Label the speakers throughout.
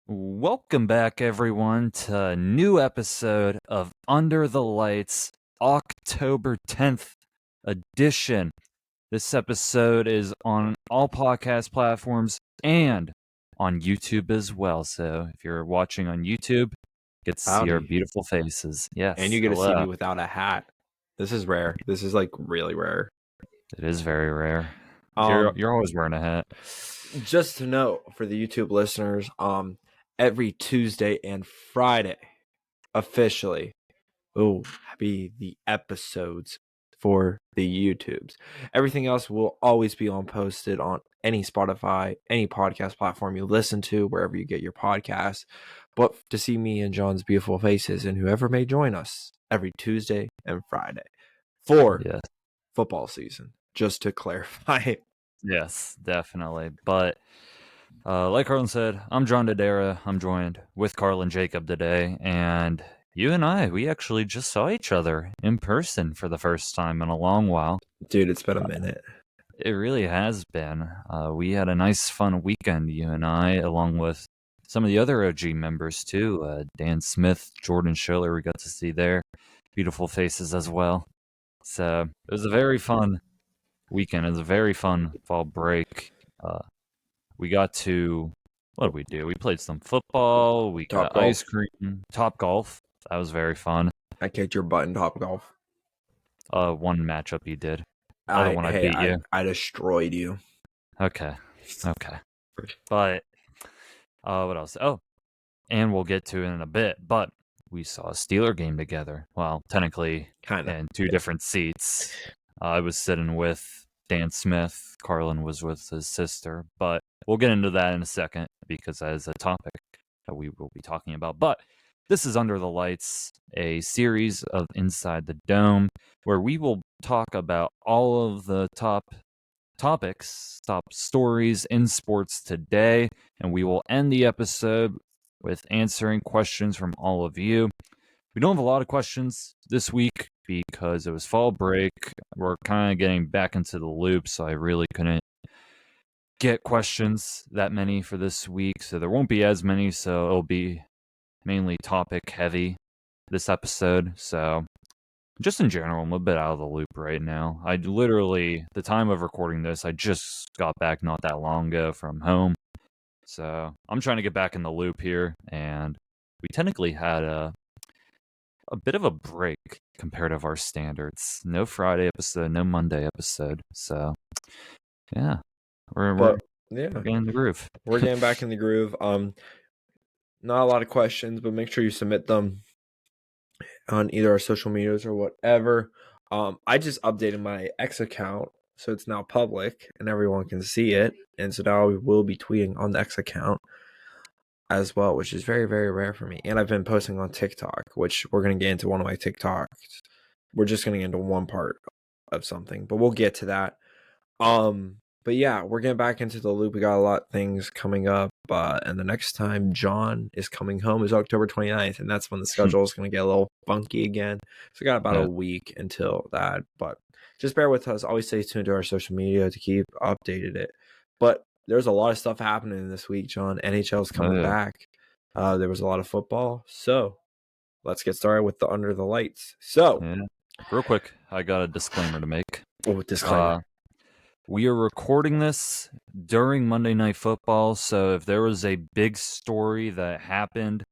Speaker 1: Welcome back, everyone, to a new episode of Under the Lights, October 10th edition. This episode is on all podcast platforms and on YouTube as well. So if you're watching on YouTube, get to see our
Speaker 2: Howdy.
Speaker 1: beautiful faces. Yes,
Speaker 2: And you get to see me
Speaker 1: hello.
Speaker 2: without a hat. This is rare. This is like really rare.
Speaker 1: It is very rare.
Speaker 2: Um,
Speaker 1: You're always wearing a hat.
Speaker 2: just to note for the YouTube listeners, every Tuesday and Friday, officially, will be the episodes for the YouTubes. Everything else will always be posted on any Spotify, any podcast platform you listen to, wherever you get your podcasts. But to see me and John's beautiful faces and whoever may join us every Tuesday and Friday for
Speaker 1: Yes.
Speaker 2: football season, just to clarify.
Speaker 1: Yes, definitely. But like Carlin said, I'm John Dodera. I'm joined with Carlin Jacob today, and you and we actually just saw each other in person for the first time in a long while.
Speaker 2: Dude, it's been a minute.
Speaker 1: It really has been. We had a nice, fun weekend, you and I, along with some of the other OG members too. Dan Smith, Jordan Schiller, we got to see their beautiful faces as well. So it was a very fun weekend. It was a very fun fall break. We got to, what did we do? We played some football. We got
Speaker 2: Topgolf.
Speaker 1: ice cream, top golf. That was very fun.
Speaker 2: I kicked your butt in Topgolf.
Speaker 1: One matchup you did. Other one I beat you.
Speaker 2: I destroyed you.
Speaker 1: Okay. But what else? Oh, and we'll get to it in a bit. But we saw a Steeler game together. Well, technically,
Speaker 2: Kind of.
Speaker 1: in two different seats. I was sitting with Dan Smith. Carlin was with his sister. But we'll get into that in a second because that is a topic that we will be talking about. But this is Under the Lights, a series of Inside the Dome, where we will talk about all of the top topics, top stories in sports today, and we will end the episode with answering questions from all of you. We don't have a lot of questions this week because it was fall break. We're kind of getting back into the loop, so I really couldn't get questions that many for this week. So there won't be as many, so it'll be mainly topic heavy this episode. So just in general, I'm a bit out of the loop right now. I literally, the time of recording this, I just got back not that long ago from home. So I'm trying to get back in the loop here, and we technically had a bit of a break compared to our standards. No Friday episode, no Monday episode. So yeah, we're getting in the groove.
Speaker 2: We're getting back in the groove. Not a lot of questions, but make sure you submit them on either our social medias or whatever. I just updated my X account, so it's now public and everyone can see it. And so now we will be tweeting on the X account as well, which is very, very rare for me. And I've been posting on TikTok, which we're going to get into one of my TikToks. We're just going to get into one part of something, but we'll get to that. But yeah, we're getting back into the loop. We got a lot of things coming up. And the next time John is coming home is October 29th. And that's when the schedule is going to get a little funky again. So we got about a week until that. But just bear with us. Always stay tuned to our social media to keep updated it. But there's a lot of stuff happening this week, John. NHL's coming back. There was a lot of football. So let's get started with the Under the Lights. So
Speaker 1: real quick, I got a disclaimer to make.
Speaker 2: Oh, disclaimer.
Speaker 1: We are recording this during Monday Night Football, so if there was a big story that happened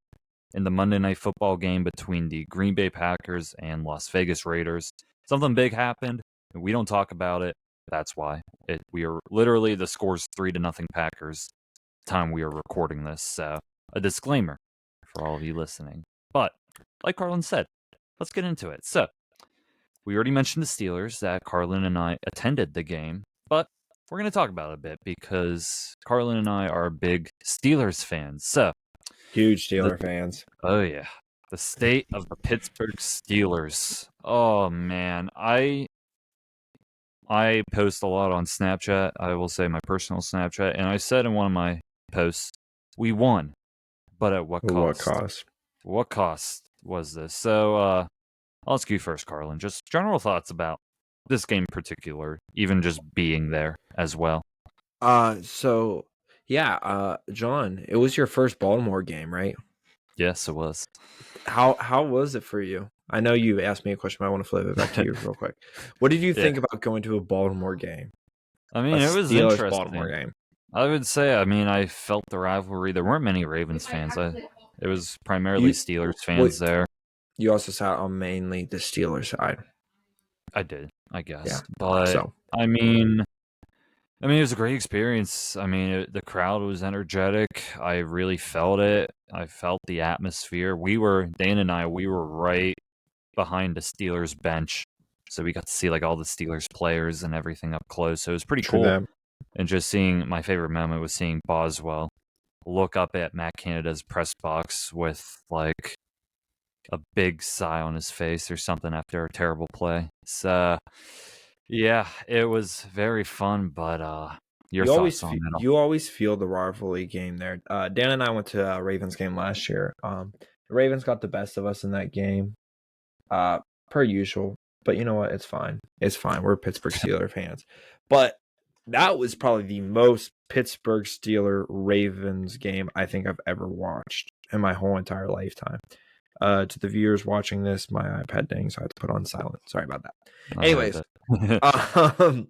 Speaker 1: in the Monday Night Football game between the Green Bay Packers and Las Vegas Raiders, something big happened, and we don't talk about it, that's why. We are literally, the score's 3-0 Packers time we are recording this, so a disclaimer for all of you listening. But, like Carlin said, let's get into it. So, we already mentioned the Steelers, that Carlin and I attended the game. But we're going to talk about it a bit because Carlin and I are big Steelers fans. So,
Speaker 2: huge Steelers fans.
Speaker 1: Oh, yeah. The state of the Pittsburgh Steelers. Oh, man. I post a lot on Snapchat. I will say my personal Snapchat. And I said in one of my posts, we won. But at what cost? What cost was this? So, I'll ask you first, Carlin. Just general thoughts about this game in particular, even just being there as well.
Speaker 2: So Yeah, John, it was your first Baltimore game, right?
Speaker 1: Yes, it was.
Speaker 2: How was it for you? I know you asked me a question, but I want to flip it back to you real quick. What did you
Speaker 1: Yeah,
Speaker 2: think about going to a Baltimore game?
Speaker 1: I
Speaker 2: A
Speaker 1: mean, it was
Speaker 2: Steelers Baltimore
Speaker 1: interesting.
Speaker 2: game.
Speaker 1: I would say, I mean, I felt the rivalry. There weren't many Ravens fans. It was primarily
Speaker 2: You
Speaker 1: Steelers
Speaker 2: what
Speaker 1: fans there.
Speaker 2: you also sat on mainly the Steelers side.
Speaker 1: I did, I
Speaker 2: Yeah.
Speaker 1: guess. But
Speaker 2: So
Speaker 1: I mean, it was a great experience. I mean, the crowd was energetic. I really felt it. I felt the atmosphere. Dan and I, we were right behind the Steelers bench. So we got to see like all the Steelers players and everything up close. So it was pretty
Speaker 2: true
Speaker 1: cool.
Speaker 2: that.
Speaker 1: And just seeing my favorite moment was seeing Boswell look up at Matt Canada's press box with like a big sigh on his face or something after a terrible play. So yeah, it was very fun, but your thoughts on it?
Speaker 2: You always feel the rivalry game there. Dan and I went to a Ravens game last year. The Ravens got the best of us in that game, uh, per usual. But you know what? It's fine. It's fine. We're Pittsburgh Steelers fans. But that was probably the most Pittsburgh Steeler Ravens game I think I've ever watched in my whole entire lifetime. To the viewers watching this, my iPad dang, so I had to put on silent. Sorry about that. Anyways, um,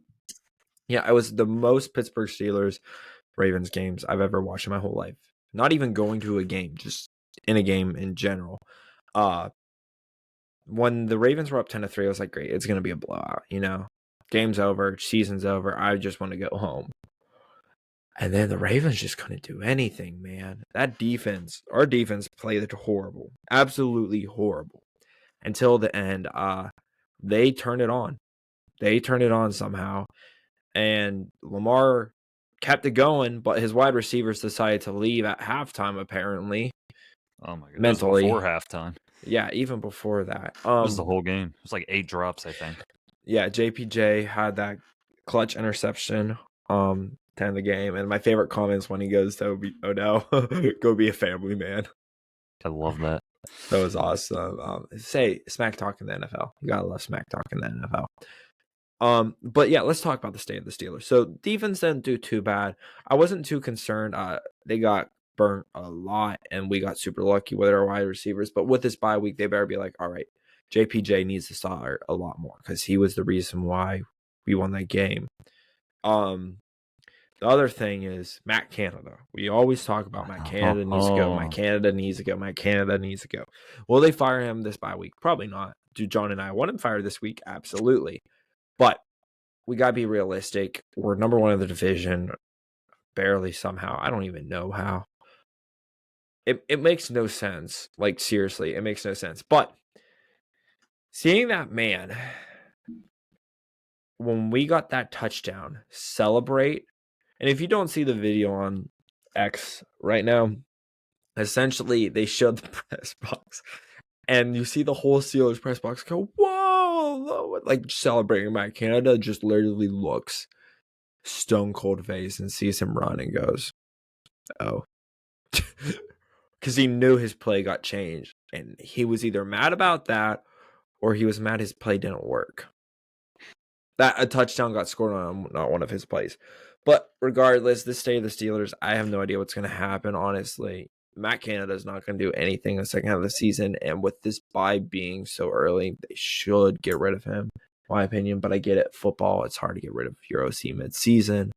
Speaker 2: yeah, it was the most Pittsburgh Steelers Ravens games I've ever watched in my whole life. Not even going to a game, just in a game in general. Uh, when the Ravens were up 10-3, I was like, great, it's gonna be a blowout, Game's over, season's over. I just want to go home. And then the Ravens just couldn't do anything, man. That defense, our defense played horrible. Absolutely horrible. Until the end. They turned it on. They turned it on somehow. And Lamar kept it going, but his wide receivers decided to leave at halftime, apparently.
Speaker 1: Oh my god,
Speaker 2: Mentally.
Speaker 1: it was before halftime.
Speaker 2: Yeah, even before that.
Speaker 1: It was the whole game. It was like 8 drops, I think.
Speaker 2: Yeah, JPJ had that clutch interception to end the game. And my favorite comments when he goes to Odell, go be a family man.
Speaker 1: I love that.
Speaker 2: That was awesome. Say smack talk in the NFL. You gotta love smack talk in the NFL. But yeah, let's talk about the state of the Steelers. So defense didn't do too bad. I wasn't too concerned. They got burnt a lot, and we got super lucky with our wide receivers. But with this bye week, they better be like, all right, JPJ needs to start a lot more because he was the reason why we won that game. The other thing is Matt Canada. We always talk about Matt Canada needs to go. Matt Canada needs to go. Matt Canada needs to go. Will they fire him this bye week? Probably not. Do John and I want him fired this week? Absolutely. But we got to be realistic. We're number one in the division. Barely somehow. I don't even know how. It makes no sense. Like, seriously, it makes no sense. But seeing that man, when we got that touchdown, celebrate. And if you don't see the video on X right now, essentially they showed the press box. And you see the whole Steelers press box go, whoa, like celebrating Matt Canada just literally looks stone cold face and sees him run and goes, oh. Because he knew his play got changed. And he was either mad about that or he was mad his play didn't work. That a touchdown got scored on not one of his plays. But regardless, this state of the Steelers, I have no idea what's going to happen, honestly. Matt Canada is not going to do anything in the second half of the season. And with this bye being so early, they should get rid of him, in my opinion. But I get it. Football, it's hard to get rid of your OC mid-season.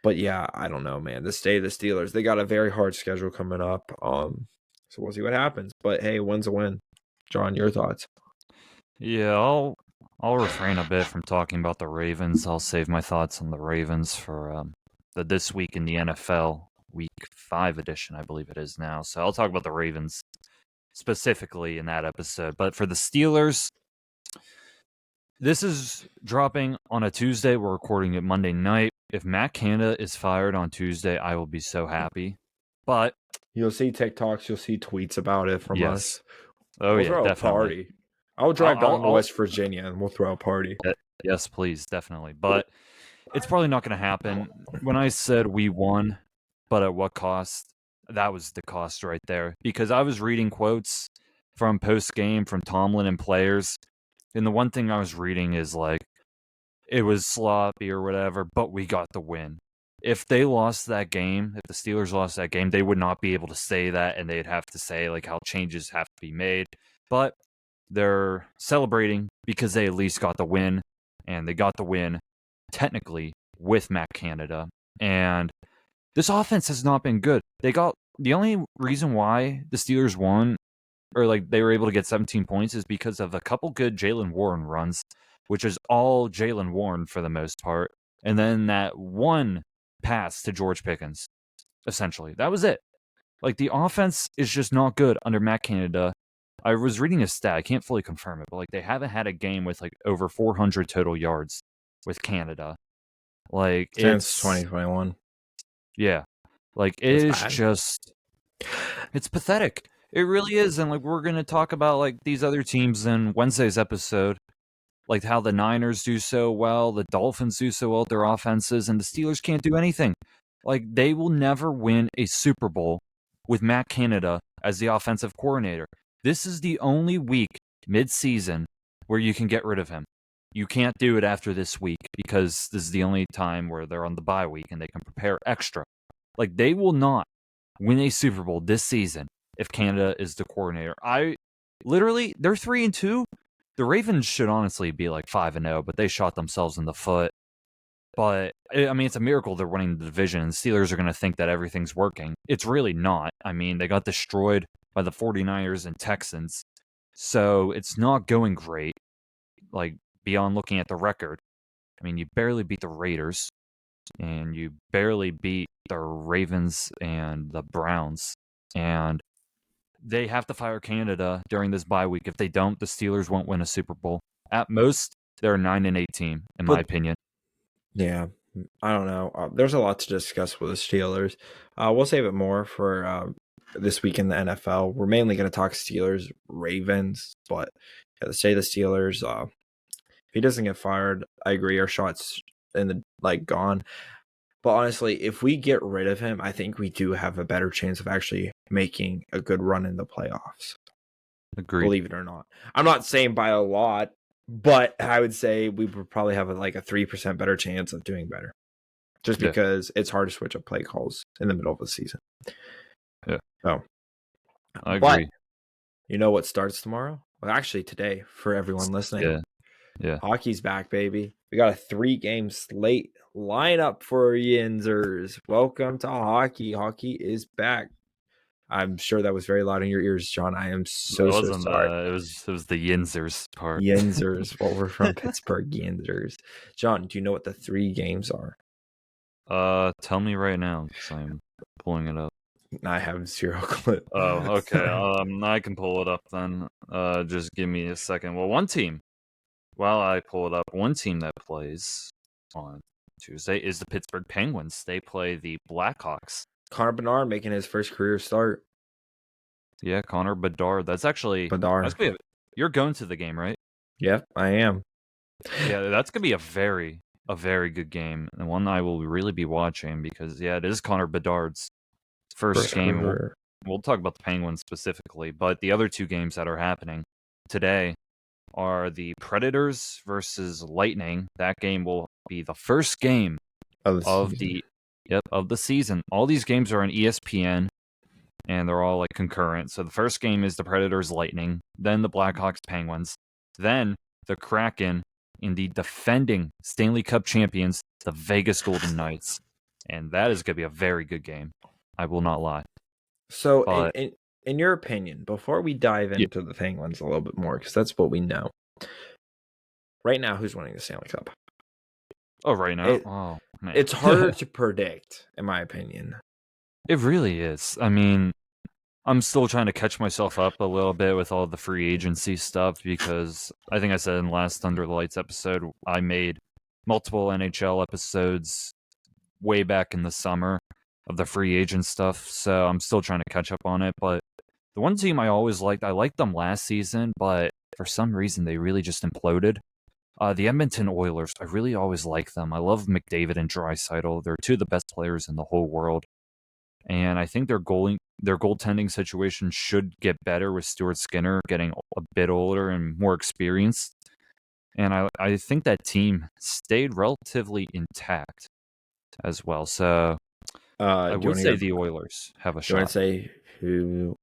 Speaker 2: But yeah, I don't know, man. The state of the Steelers, they got a very hard schedule coming up. So we'll see what happens. But hey, win's a win. John, your thoughts?
Speaker 1: Yeah, I'll refrain a bit from talking about the Ravens. I'll save my thoughts on the Ravens for the This Week in the NFL Week 5 edition, I believe it is now. So I'll talk about the Ravens specifically in that episode. But for the Steelers, this is dropping on a Tuesday. We're recording it Monday night. If Matt Canada is fired on Tuesday, I will be so happy. But
Speaker 2: you'll see TikToks, you'll see tweets about it from us.
Speaker 1: Oh,
Speaker 2: we'll
Speaker 1: yeah,
Speaker 2: throw
Speaker 1: definitely.
Speaker 2: A party. I'll drive down to West Virginia and we'll throw a party.
Speaker 1: Yes, please, definitely. But it's probably not going to happen. When I said we won, but at what cost? That was the cost right there. Because I was reading quotes from post-game from Tomlin and players, and the one thing I was reading is like, it was sloppy or whatever, but we got the win. if they lost that game, if the Steelers lost that game, they would not be able to say that, and they'd have to say like how changes have to be made. But they're celebrating because they at least got the win, and they got the win technically with Matt Canada. And this offense has not been good. The only reason why the Steelers won, or like they were able to get 17 points, is because of a couple good Jaylen Warren runs, which is all Jaylen Warren for the most part. And then that one pass to George Pickens, essentially. That was it. Like, the offense is just not good under Matt Canada. I was reading a stat. I can't fully confirm it, but like they haven't had a game with like over 400 total yards with Canada. Like,
Speaker 2: Since 2021.
Speaker 1: Yeah. Like, it is just, it's pathetic. It really is. And like, we're going to talk about like these other teams in Wednesday's episode, like how the Niners do so well, the Dolphins do so well with their offenses, and the Steelers can't do anything. Like, they will never win a Super Bowl with Matt Canada as the offensive coordinator. This is the only week mid-season where you can get rid of him. You can't do it after this week because this is the only time where they're on the bye week and they can prepare extra. Like, they will not win a Super Bowl this season if Canada is the coordinator. They're 3-2. The Ravens should honestly be like 5-0, but they shot themselves in the foot. But, I mean, it's a miracle they're winning the division. Steelers are going to think that everything's working. It's really not. I mean, they got destroyed by the 49ers and Texans. So it's not going great, like, beyond looking at the record. I mean, you barely beat the Raiders, and you barely beat the Ravens and the Browns. And they have to fire Canada during this bye week. If they don't, the Steelers won't win a Super Bowl. At most, they're a 9-8 team, in my opinion.
Speaker 2: Yeah, I don't know. There's a lot to discuss with the Steelers. We'll save it more for this week in the NFL. We're mainly going to talk Steelers, Ravens, but yeah, to say the Steelers, if he doesn't get fired, I agree. Our shots in the gone. But honestly, if we get rid of him, I think we do have a better chance of actually making a good run in the playoffs.
Speaker 1: Agreed.
Speaker 2: Believe it or not. I'm not saying by a lot, but I would say we would probably have a 3% better chance of doing better. Just because it's hard to switch up play calls in the middle of the season.
Speaker 1: Yeah.
Speaker 2: So,
Speaker 1: I agree.
Speaker 2: You know what starts tomorrow? Well, actually today for everyone listening.
Speaker 1: Yeah.
Speaker 2: Hockey's back, baby. We got a 3-game slate lineup for Yinzers. Welcome to hockey. Hockey is back. I'm sure that was very loud in your ears, John. I am so sorry.
Speaker 1: It was the Yinzers part.
Speaker 2: Yinzers. Well, we're from Pittsburgh. Yinzers. John, do you know what the 3 games are?
Speaker 1: Tell me right now, because I'm pulling it up.
Speaker 2: I have 0 clue.
Speaker 1: Oh, okay. I can pull it up then. Just give me a second. Well, while I pull it up, one team that plays on Tuesday is the Pittsburgh Penguins. They play the Blackhawks.
Speaker 2: Connor Bedard making his first career start.
Speaker 1: Yeah, Connor Bedard. That's actually
Speaker 2: Bedard.
Speaker 1: You're going to the game, right?
Speaker 2: Yep, I am.
Speaker 1: Yeah, that's gonna be a very good game, and one I will really be watching because it is Connor Bedard's first game. We'll talk about the Penguins specifically, but the other 2 games that are happening today are the Predators versus Lightning. That game will be the first game of the season. All these games are on ESPN, and they're all concurrent. So the first game is the Predators Lightning, then the Blackhawks Penguins, then the Kraken in the defending Stanley Cup champions, the Vegas Golden Knights. And that is going to be a very good game. I will not lie.
Speaker 2: So, in your opinion, before we dive into the Penguins a little bit more, because that's what we know, right now, who's winning the Stanley Cup?
Speaker 1: Oh, right now? Man.
Speaker 2: It's harder to predict, in my opinion.
Speaker 1: It really is. I mean, I'm still trying to catch myself up a little bit with all the free agency stuff because I think I said in the last Under the Lights episode, I made multiple NHL episodes way back in the summer of the free agent stuff, so I'm still trying to catch up on it. But the one team I always liked, I liked them last season, but for some reason they really just imploded. The Edmonton Oilers, I really always like them. I love McDavid and Draisaitl. They're 2 of the best players in the whole world. And I think their goaltending situation should get better with Stuart Skinner getting a bit older and more experienced. And I think that team stayed relatively intact as well. So I
Speaker 2: Do you
Speaker 1: would
Speaker 2: want to
Speaker 1: say
Speaker 2: hear?
Speaker 1: the Oilers have a
Speaker 2: Do you want
Speaker 1: shot.
Speaker 2: to say who?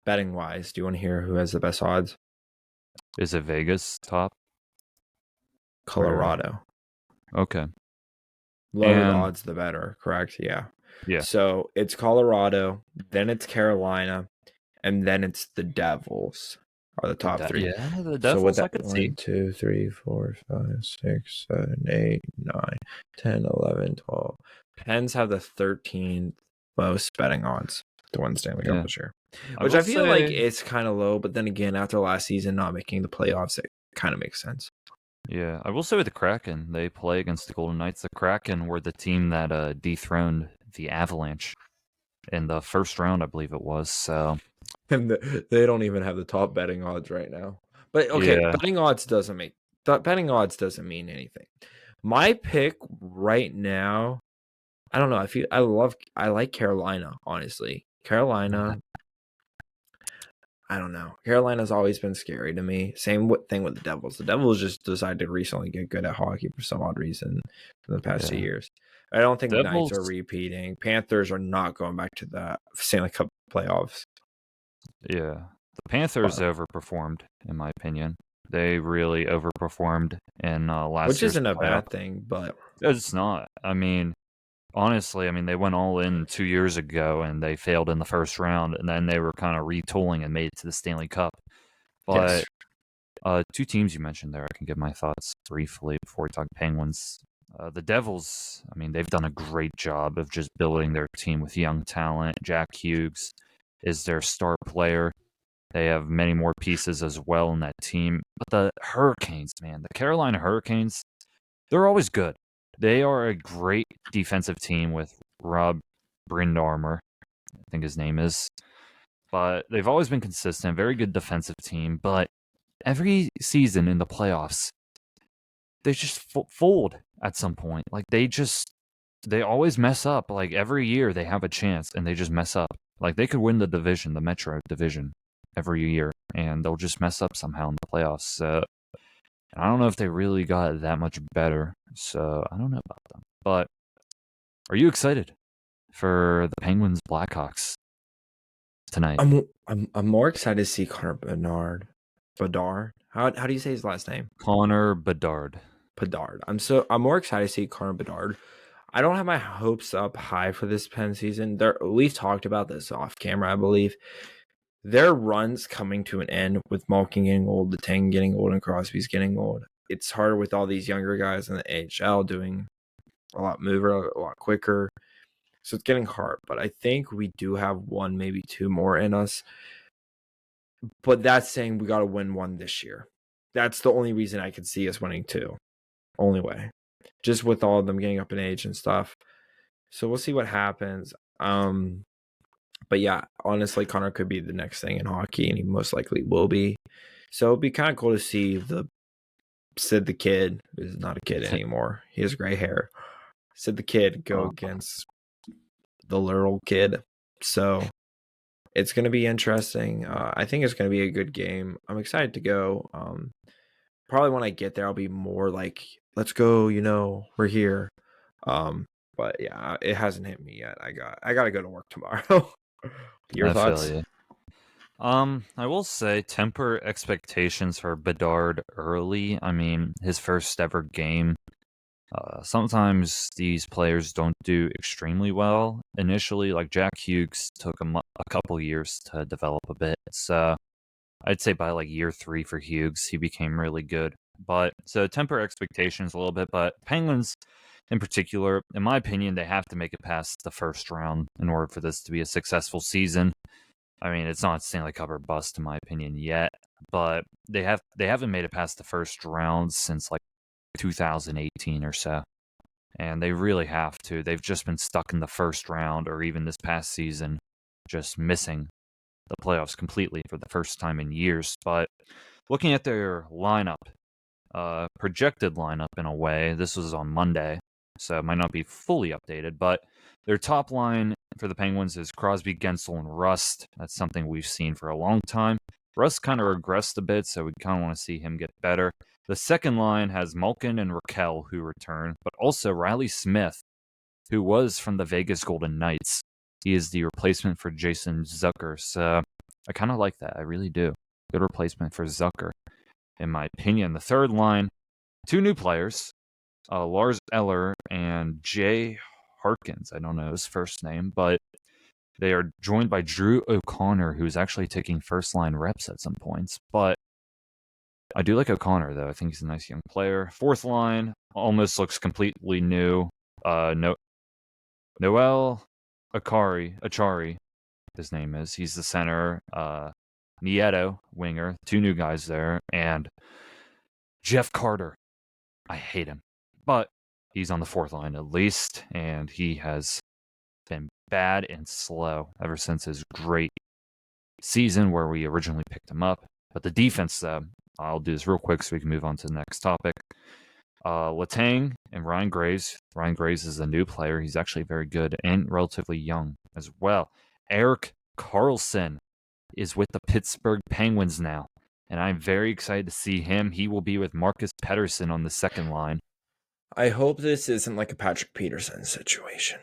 Speaker 2: Betting wise, do you want to hear who has the best odds?
Speaker 1: Is it Vegas top? Or
Speaker 2: Colorado.
Speaker 1: okay.
Speaker 2: Lower the
Speaker 1: And
Speaker 2: odds, the better. Correct? Yeah.
Speaker 1: yeah,
Speaker 2: So it's Colorado, then it's Carolina, and then it's the Devils are the top three.
Speaker 1: the
Speaker 2: So with
Speaker 1: Devils I
Speaker 2: that,
Speaker 1: could see.
Speaker 2: 1, 2, 3, 4, 5, 6, 7, 8, 9, 10, 11, 12. Pens have the 13th most betting odds to win the Stanley Cup
Speaker 1: Yeah.
Speaker 2: this year,
Speaker 1: I
Speaker 2: which
Speaker 1: will
Speaker 2: I feel like
Speaker 1: say
Speaker 2: it's kind of low. But then again, after last season not making the playoffs, it kind of makes sense.
Speaker 1: yeah, I will say with the Kraken, they play against the Golden Knights. The Kraken were the team that dethroned the Avalanche in the first round, I believe it was. So
Speaker 2: And they don't even have the top betting odds right now. But okay,
Speaker 1: yeah,
Speaker 2: betting odds doesn't mean anything. My pick right now, I don't know. I like Carolina, honestly. Carolina, I don't know. Carolina's always been scary to me. Thing with the Devils. The Devils just decided to recently get good at hockey for some odd reason in the past 2
Speaker 1: yeah,
Speaker 2: years. I don't think Knights are
Speaker 1: Devils.
Speaker 2: repeating. Panthers are not going back to the Stanley Cup playoffs.
Speaker 1: Yeah, the Panthers
Speaker 2: But
Speaker 1: overperformed, in my opinion. They really overperformed in last
Speaker 2: which
Speaker 1: year's
Speaker 2: isn't a
Speaker 1: playoff.
Speaker 2: bad thing, but
Speaker 1: It's not. I mean, honestly, I mean they went all in 2 years ago and they failed in the first round, and then they were kind of retooling and made it to the Stanley Cup. But
Speaker 2: yes.
Speaker 1: two teams you mentioned there, I can give my thoughts briefly before we talk Penguins. The Devils, I mean, they've done a great job of just building their team with young talent. Jack Hughes is their star player. They have many more pieces as well in that team. But the Hurricanes, man, the Carolina Hurricanes, they're always good. They are a great defensive team with Rob Brindarmer, I think his name is. But they've always been consistent, very good defensive team. But every season in the playoffs, they just fold at some point. Like they always mess up. Like every year they have a chance and they just mess up. Like they could win the division, the Metro division, every year, and they'll just mess up somehow in the playoffs. So I don't know if they really got that much better. So I don't know about them. But are you excited for the Penguins Blackhawks tonight?
Speaker 2: I'm more excited to see Connor Bedard. How do you say his last name?
Speaker 1: Connor Bedard.
Speaker 2: Bedard. I'm more excited to see Connor Bedard. I don't have my hopes up high for this Penn season. We've talked about this off camera, I believe. Their run's coming to an end with Malkin getting old, the Tang getting old, and Crosby's getting old. It's harder with all these younger guys in the AHL doing a lot quicker. So it's getting hard. But I think we do have one, maybe two more in us. But that's saying we got to win one this year. That's the only reason I could see us winning two. Only way. Just with all of them getting up in age and stuff. So we'll see what happens. But yeah, honestly, Connor could be the next thing in hockey, and he most likely will be. So it'd be kind of cool to see the Sid the Kid, who's not a kid anymore. He has gray hair. Sid the Kid go against the literal kid. So it's going to be interesting. I think it's going to be a good game. I'm excited to go. Probably when I get there, I'll be more like, let's go, we're here. But yeah, it hasn't hit me yet. I got to go to work tomorrow. Your
Speaker 1: I
Speaker 2: thoughts?
Speaker 1: feel you. I will say temper expectations for Bedard early. I mean, his first ever game. Sometimes these players don't do extremely well initially. Like Jack Hughes took a couple years to develop a bit. So I'd say by like year 3 for Hughes, he became really good. But so temper expectations a little bit. But Penguins in particular, in my opinion, they have to make it past the first round in order for this to be a successful season. I mean, it's not Stanley Cup or bust in my opinion yet, but they haven't made it past the first round since like 2018 or so. And they really have to. They've just been stuck in the first round or even this past season just missing the playoffs completely for the first time in years. But looking at their lineup, projected lineup in a way, this was on Monday, so it might not be fully updated, but their top line for the Penguins is Crosby, Gensel, and Rust. That's something we've seen for a long time. Rust kind of regressed a bit, so we kind of want to see him get better. The second line has Malkin and Raquel, who return, but also Riley Smith, who was from the Vegas Golden Knights. He is the replacement for Jason Zucker. So I kind of like that. I really do. Good replacement for Zucker, in my opinion. The third line, 2 new players, Lars Eller and Jay Harkins. I don't know his first name, but they are joined by Drew O'Connor, who's actually taking first-line reps at some points. But I do like O'Connor, though. I think he's a nice young player. Fourth line almost looks completely new. Noel Achari, his name is. He's the center. Nieto, winger. 2 new guys there. And Jeff Carter. I hate him. But he's on the fourth line at least. And he has been bad and slow ever since his great season where we originally picked him up. But the defense, I'll do this real quick so we can move on to the next topic. Letang and Ryan Graves. Ryan Graves is a new player. He's actually very good and relatively young as well. Erik Karlsson is with the Pittsburgh Penguins now, and I'm very excited to see him. He will be with Marcus Pettersson on the second line.
Speaker 2: I hope this isn't like a Patrick Peterson situation.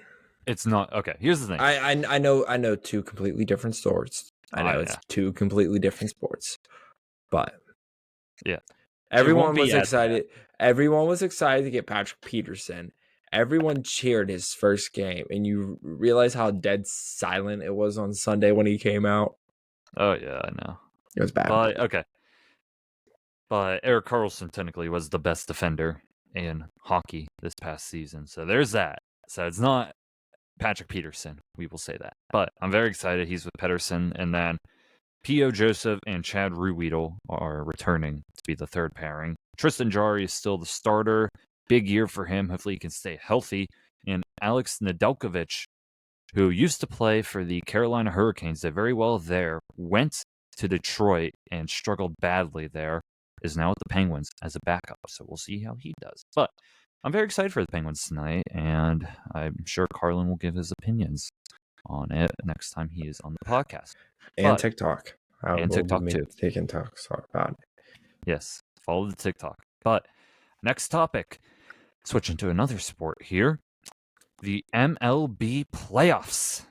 Speaker 1: It's not. Okay, here's the thing.
Speaker 2: I know 2 completely different sports. I know it's 2 completely different sports. But
Speaker 1: yeah.
Speaker 2: Everyone was excited. Everyone was excited to get Patrick Peterson. Everyone cheered his first game, and you realize how dead silent it was on Sunday when he came out.
Speaker 1: Oh yeah, I know.
Speaker 2: It was bad.
Speaker 1: But okay. But Erik Karlsson technically was the best defender in hockey this past season. So there's that. So it's not Patrick Peterson, we will say that. But I'm very excited. He's with Pettersson, and then P.O. Joseph and Chad Ruhwedel are returning to be the third pairing. Tristan Jarry is still the starter. Big year for him. Hopefully he can stay healthy. And Alex Nedeljkovic, who used to play for the Carolina Hurricanes, did very well there, went to Detroit and struggled badly there, is now at the Penguins as a backup. So we'll see how he does. But I'm very excited for the Penguins tonight, and I'm sure Carlin will give his opinions on it next time he is on the podcast.
Speaker 2: And TikTok.
Speaker 1: And TikTok too.
Speaker 2: They can talk about it.
Speaker 1: Yes, follow the TikTok. But next topic, switching to another sport here, the MLB playoffs.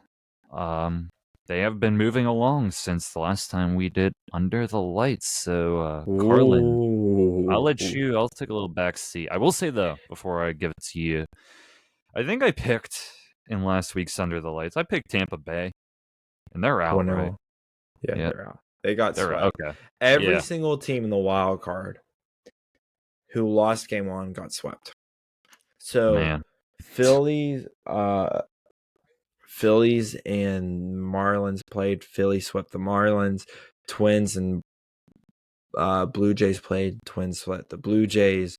Speaker 1: They have been moving along since the last time we did Under the Lights. So, Carlin, I'll take a little back seat. I will say, though, before I give it to you, I think I picked in last week's Under the Lights, I picked Tampa Bay, and they're out, right?
Speaker 2: Yeah, they're out. They got swept.
Speaker 1: Okay.
Speaker 2: Every single team in the wild card who lost game 1 got swept. So, Phillies and Marlins played. Philly swept the Marlins. Twins and Blue Jays played. Twins swept the Blue Jays.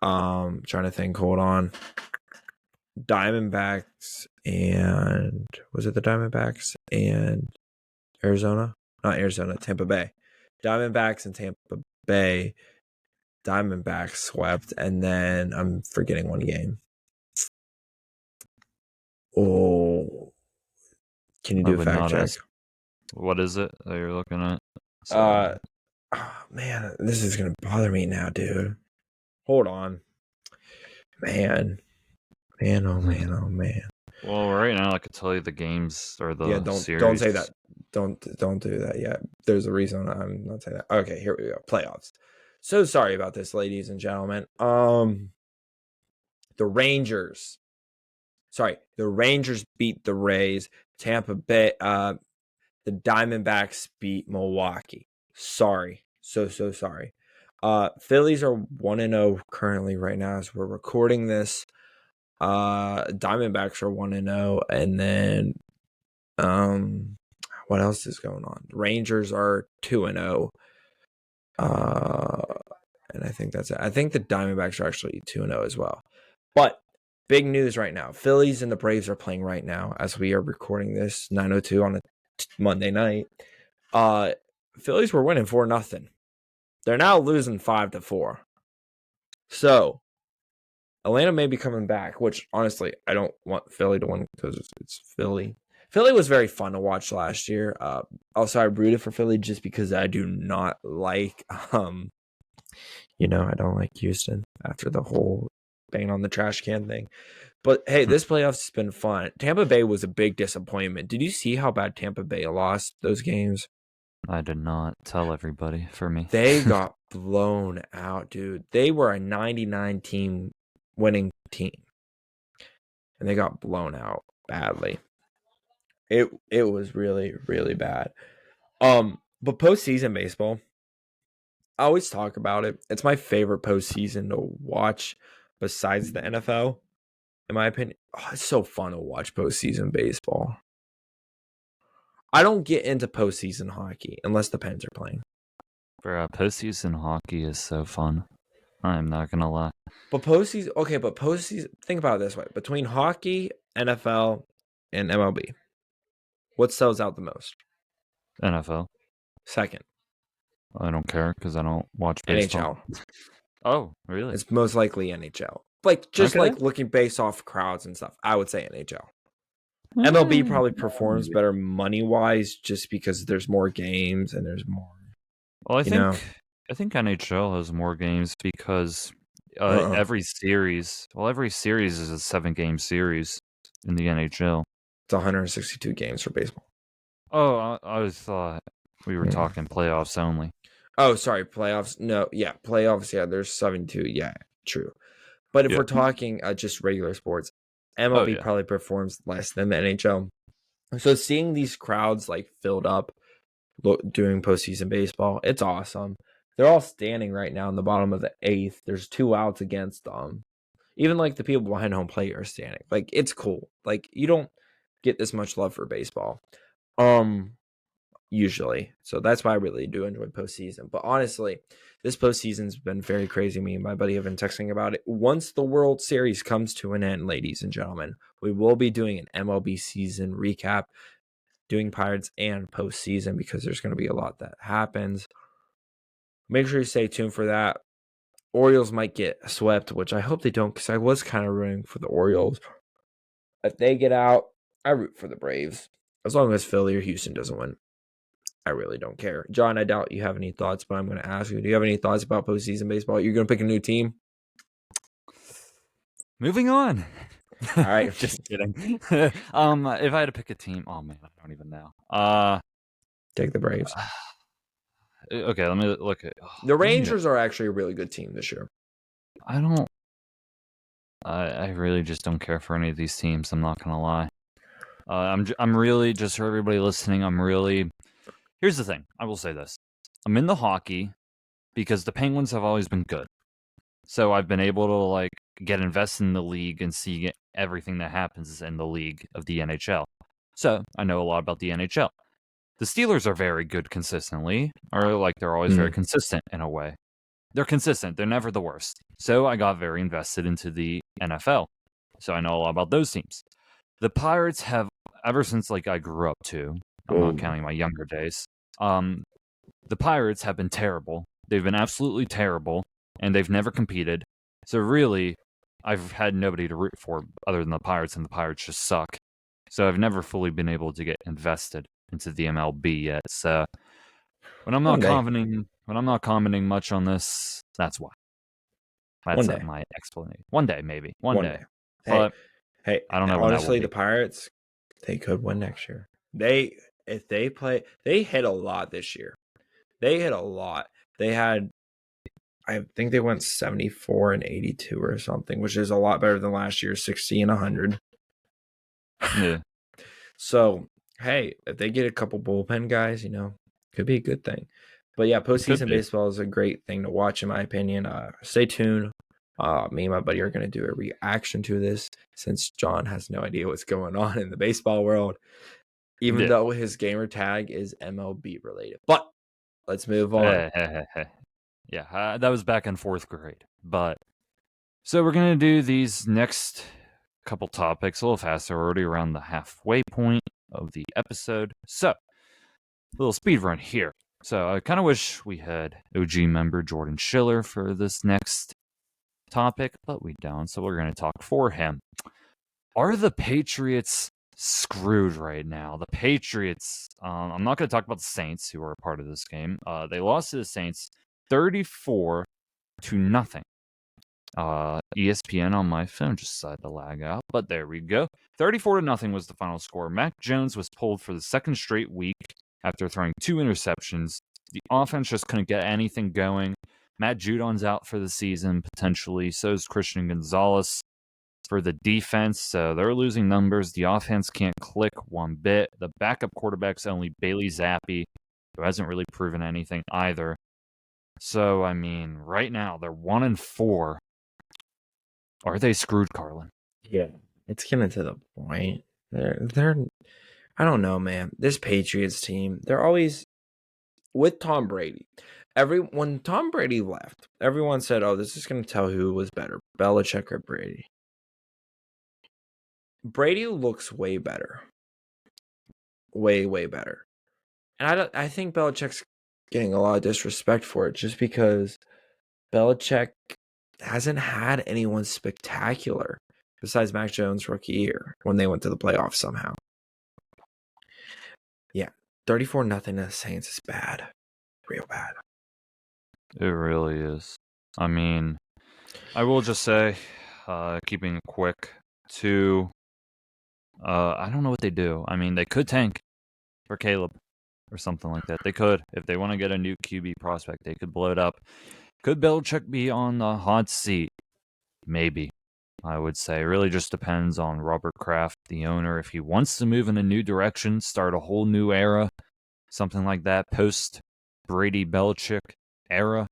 Speaker 2: Trying to think. Hold on. Diamondbacks and was it the Diamondbacks and Arizona? Not Arizona, Tampa Bay. Diamondbacks and Tampa Bay. Diamondbacks swept, and then I'm forgetting one game. Oh, can you do a fact check?
Speaker 1: What is it that you're looking at?
Speaker 2: Oh, man, this is gonna bother me now, dude. Hold on, man. Oh man.
Speaker 1: Well, right now I could tell you the games or the series.
Speaker 2: Don't say that. Don't do that yet. There's a reason I'm not saying that. Okay, here we go. Playoffs. So sorry about this, ladies and gentlemen. The Rangers beat the Rays. Tampa Bay, the Diamondbacks beat Milwaukee. Sorry. So sorry. Phillies are 1-0 currently right now as we're recording this. Diamondbacks are 1-0, and then what else is going on? Rangers are 2-0. And I think that's it. I think the Diamondbacks are actually 2-0 as well. But big news right now. Phillies and the Braves are playing right now as we are recording this 9:02 on a Monday night. Phillies were winning 4-0. They're now losing 5-4. So Atlanta may be coming back, which honestly I don't want Philly to win because it's Philly. Philly was very fun to watch last year. Also, I rooted for Philly just because I do not like I don't like Houston after the whole bang on the trash can thing. But hey, this playoffs has been fun. Tampa Bay was a big disappointment. Did you see how bad Tampa Bay lost those games?
Speaker 1: I did not tell everybody for me.
Speaker 2: They got blown out, dude. They were a 99 team winning team, and they got blown out badly. It was really, really bad. But postseason baseball, I always talk about it. It's my favorite postseason to watch besides the NFL, in my opinion. Oh, it's so fun to watch postseason baseball. I don't get into postseason hockey unless the Pens are playing.
Speaker 1: Bro, postseason hockey is so fun. I'm not gonna lie.
Speaker 2: But postseason, think about it this way. Between hockey, NFL, and MLB, what sells out the most?
Speaker 1: NFL.
Speaker 2: Second,
Speaker 1: I don't care because I don't watch baseball.
Speaker 2: NHL.
Speaker 1: Oh, really?
Speaker 2: It's most likely NHL. Like, just
Speaker 1: Okay.
Speaker 2: like looking based off crowds and stuff, I would say NHL. MLB probably performs better money-wise just because there's more games and there's more,
Speaker 1: Well,
Speaker 2: you know?
Speaker 1: I think NHL has more games because
Speaker 2: Uh-uh.
Speaker 1: every series is a 7-game series in the NHL.
Speaker 2: It's 162 games for baseball.
Speaker 1: Oh, I thought we were
Speaker 2: Yeah.
Speaker 1: talking playoffs only.
Speaker 2: Oh, sorry, playoffs. No, yeah, playoffs. Yeah, there's 72. Yeah, true. But if
Speaker 1: Yeah.
Speaker 2: we're talking just regular sports, MLB
Speaker 1: yeah.
Speaker 2: probably performs less than the NHL. So seeing these crowds like filled up doing postseason baseball, it's awesome. They're all standing right now in the bottom of the 8th. There's 2 outs against them. Even like the people behind home plate are standing. Like, it's cool. Like, you don't get this much love for baseball. Usually. So that's why I really do enjoy postseason. But honestly, this postseason's been very crazy. Me and my buddy have been texting about it. Once the World Series comes to an end, ladies and gentlemen, we will be doing an MLB season recap, doing Pirates and postseason because there's going to be a lot that happens. Make sure you stay tuned for that. Orioles might get swept, which I hope they don't because I was kind of rooting for the Orioles. If they get out, I root for the Braves. As long as Philly or Houston doesn't win. I really don't care. John, I doubt you have any thoughts, but I'm going to ask you. Do you have any thoughts about postseason baseball? You're going to pick a new team?
Speaker 1: Moving on.
Speaker 2: All right.
Speaker 1: Just kidding. If I had to pick a team, oh man, I don't even know.
Speaker 2: Take the Braves.
Speaker 1: Okay, let me look at
Speaker 2: The Rangers are actually a really good team this year.
Speaker 1: I really just don't care for any of these teams. I'm not gonna lie. I'm really, just for everybody listening, Here's the thing. I will say this. I'm in the hockey because the Penguins have always been good. So I've been able to like get invested in the league and see everything that happens in the league of the NHL. So I know a lot about the NHL. The Steelers are very good consistently, or like they're always very consistent in a way. They're consistent. They're never the worst. So I got very invested into the NFL. So I know a lot about those teams. The Pirates have, ever since like I grew up too, I'm not counting my younger days, the Pirates have been terrible. They've been absolutely terrible, and they've never competed. So really, I've had nobody to root for other than the Pirates, and the Pirates just suck. So I've never fully been able to get invested into the MLB yet. So when I'm not commenting much on this, that's why. That's my explanation. One day, maybe. One day. But
Speaker 2: hey,
Speaker 1: I don't know.
Speaker 2: Honestly, the Pirates, they could win next year. If they play, they hit a lot this year. They hit a lot. They had, I think they went 74 and 82 or something, which is a lot better than last year's 60 and 100.
Speaker 1: Yeah.
Speaker 2: So, hey, if they get a couple bullpen guys, could be a good thing. But yeah, postseason baseball is a great thing to watch, in my opinion. Stay tuned. Me and my buddy are going to do a reaction to this since John has no idea what's going on in the baseball world, even though his gamer tag is MLB related. But let's move on.
Speaker 1: Yeah, that was back in 4th grade. But so we're going to do these next couple topics a little faster. We're already around the halfway point of the episode. So, a little speed run here. So, I kind of wish we had OG member Jordan Schiller for this next topic, but we don't. So, we're going to talk for him. Are the Patriots screwed right now? The Patriots, I'm not going to talk about the Saints, who are a part of this game. They lost to the Saints 34 34-0. ESPN on my phone just decided to lag out, but there we go. 34-0 was the final score. Mac Jones was pulled for the second straight week after throwing 2 interceptions. The offense just couldn't get anything going. Matt Judon's out for the season, potentially. So is Christian Gonzalez for the defense. So they're losing numbers. The offense can't click one bit. The backup quarterback's only Bailey Zappi, who hasn't really proven anything either. So, I mean, right now, they're 1-4. Are they screwed, Carlin?
Speaker 2: Yeah, it's getting to the point. They're I don't know, man. This Patriots team, they're always with Tom Brady. When Tom Brady left, everyone said, "Oh, this is going to tell who was better, Belichick or Brady." Brady looks way better, way better, and I think Belichick's getting a lot of disrespect for it just because Belichick hasn't had anyone spectacular besides Mac Jones' rookie year when they went to the playoffs somehow. Yeah, 34-0 to the Saints is bad, real bad.
Speaker 1: It really is. I mean, I will just say, keeping it quick, I don't know what they do. I mean, they could tank for Caleb or something like that. They could. If they want to get a new QB prospect, they could blow it up. Could Belichick be on the hot seat? Maybe, I would say. It really just depends on Robert Kraft, the owner. If he wants to move in a new direction, start a whole new era, something like that, post-Brady Belichick era,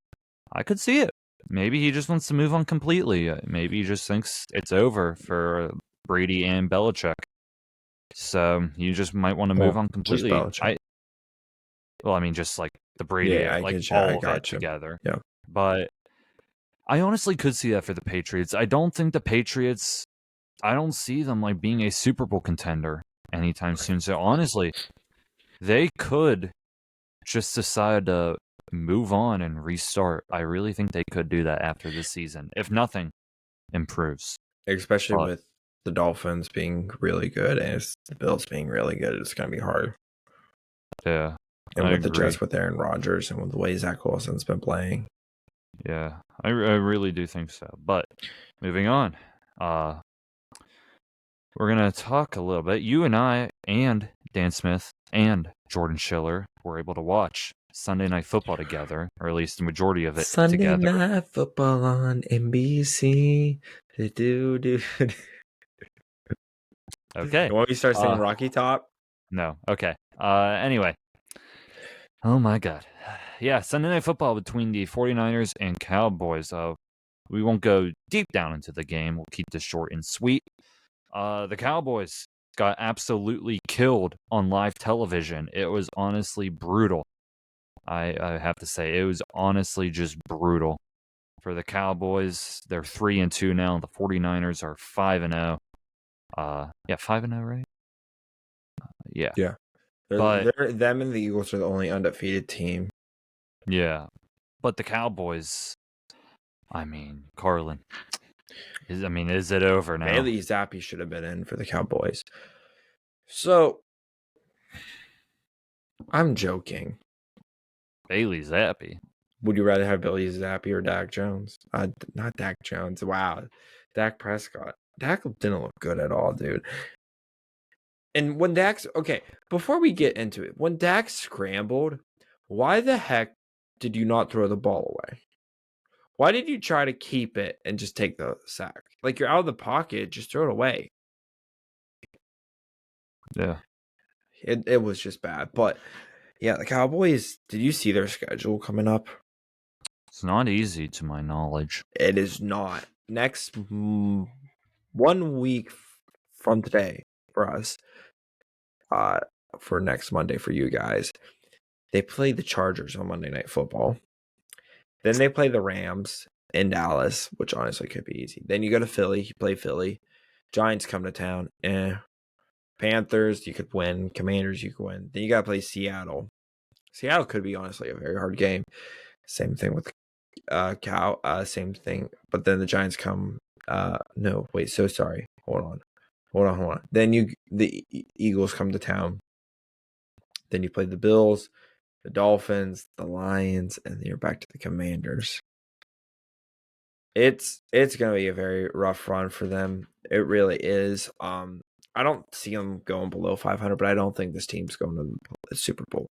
Speaker 1: I could see it. Maybe he just wants to move on completely. Maybe he just thinks it's over for Brady and Belichick. So you just might want to move on completely. I mean, just like the Brady, all of it together.
Speaker 2: Yeah.
Speaker 1: But I honestly could see that for the Patriots. I don't think the Patriots, I don't see them like being a Super Bowl contender anytime soon. So honestly, they could just decide to move on and restart. I really think they could do that after this season, if nothing improves.
Speaker 2: Especially with the Dolphins being really good and the Bills being really good, it's going to be hard.
Speaker 1: Yeah.
Speaker 2: And with the Jets with Aaron Rodgers and with the way Zach Wilson's been playing.
Speaker 1: Yeah, I really do think so. But moving on, we're going to talk a little bit. You and I and Dan Smith and Jordan Schiller were able to watch Sunday Night Football together, or at least the majority of it together.
Speaker 2: Sunday Night Football on NBC.
Speaker 1: Okay.
Speaker 2: You want me to start singing Rocky Top?
Speaker 1: No. Okay. Anyway. Oh, my God. Yeah, Sunday Night Football between the 49ers and Cowboys. We won't go deep down into the game. We'll keep this short and sweet. The Cowboys got absolutely killed on live television. It was honestly brutal. I have to say, it was honestly just brutal. For the Cowboys, they're 3-2 now. The 49ers are 5-0. 5-0, right? Yeah.
Speaker 2: Yeah. Them and the Eagles are the only undefeated team.
Speaker 1: Yeah. But the Cowboys, I mean, Carlin, is it over now?
Speaker 2: Bailey Zappi should have been in for the Cowboys. So, I'm joking.
Speaker 1: Bailey Zappi.
Speaker 2: Would you rather have Bailey Zappi or Dak Jones? Not Dak Jones. Wow. Dak Prescott. Dak didn't look good at all, dude. And when before we get into it, when Dak scrambled, why the heck did you not throw the ball away? Why did you try to keep it and just take the sack? Like, you're out of the pocket, just throw it away.
Speaker 1: Yeah.
Speaker 2: It was just bad. But, yeah, the Cowboys, did you see their schedule coming up?
Speaker 1: It's not easy, to my knowledge.
Speaker 2: It is not. Next 1 week from today for us, for next Monday for you guys, they play the Chargers on Monday Night Football. Then they play the Rams in Dallas, which honestly could be easy. Then you go to Philly, you play Philly. Giants come to town. Panthers, you could win. Commanders, you could win. Then you got to play Seattle. Seattle could be honestly a very hard game. Same thing with same thing. But then the Giants come. No, wait. So sorry. Hold on. Then the Eagles come to town. Then you play the Bills, the Dolphins, the Lions, and then you're back to the Commanders. It's gonna be a very rough run for them. It really is. I don't see them going below 500, but I don't think this team's going to the Super Bowl.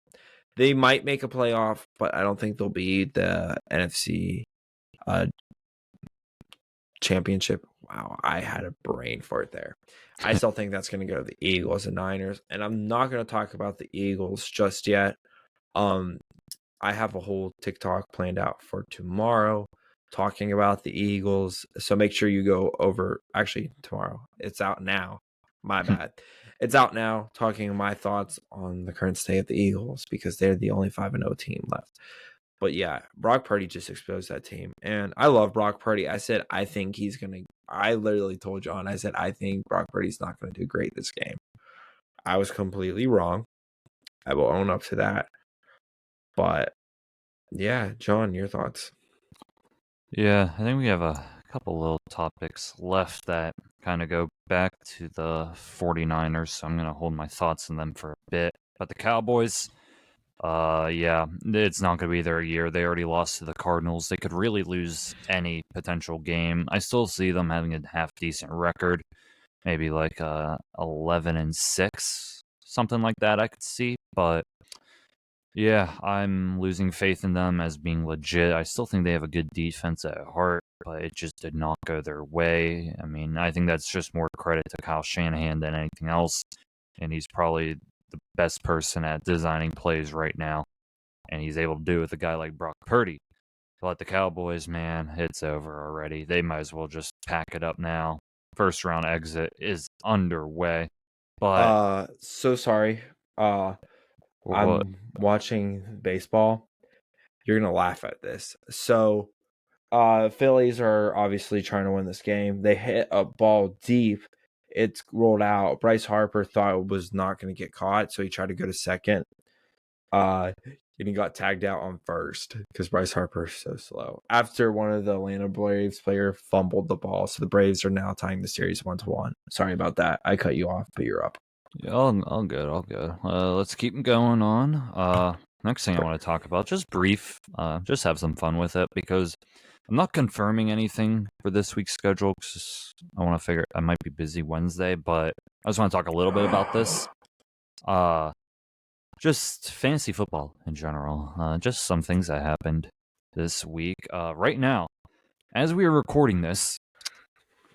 Speaker 2: They might make a playoff, but I don't think they'll be the NFC uh, championship. Wow, I had a brain for it there. I still think that's going to go to the Eagles and Niners, and I'm not going to talk about the Eagles just yet. I have a whole TikTok planned out for tomorrow talking about the Eagles. So make sure you go over. Actually, tomorrow. It's out now. My bad. It's out now talking my thoughts on the current state of the Eagles because they're the only 5-0 team left. But yeah, Brock Purdy just exposed that team. And I love Brock Purdy. I said, I think he's going to. I literally told John, I said, I think Brock Purdy's not going to do great this game. I was completely wrong. I will own up to that. But yeah, John, your thoughts?
Speaker 1: Yeah, I think we have a couple little topics left that kind of go back to the 49ers, so I'm going to hold my thoughts on them for a bit. But the Cowboys, yeah, it's not going to be their year. They already lost to the Cardinals. They could really lose any potential game. I still see them having a half-decent record, maybe like 11-6, something like that I could see, but yeah, I'm losing faith in them as being legit. I still think they have a good defense at heart, but it just did not go their way. I mean, I think that's just more credit to Kyle Shanahan than anything else. And he's probably the best person at designing plays right now. And he's able to do it with a guy like Brock Purdy. But the Cowboys, man, it's over already. They might as well just pack it up now. First round exit is underway. But
Speaker 2: So sorry.
Speaker 1: what?
Speaker 2: I'm watching baseball. You're gonna laugh at this. So, Phillies are obviously trying to win this game. They hit a ball deep. It's rolled out. Bryce Harper thought it was not going to get caught, so he tried to go to second. And he got tagged out on first because Bryce Harper is so slow. After one of the Atlanta Braves player fumbled the ball, so the Braves are now tying the series 1-1. Sorry about that. I cut you off, but you're up.
Speaker 1: Yeah, all good, all good. Let's keep going on. Next thing I want to talk about, just brief, just have some fun with it because I'm not confirming anything for this week's schedule because I want to figure. I might be busy Wednesday, but I just want to talk a little bit about this. Just fantasy football in general. Just some things that happened this week. Right now, as we are recording this,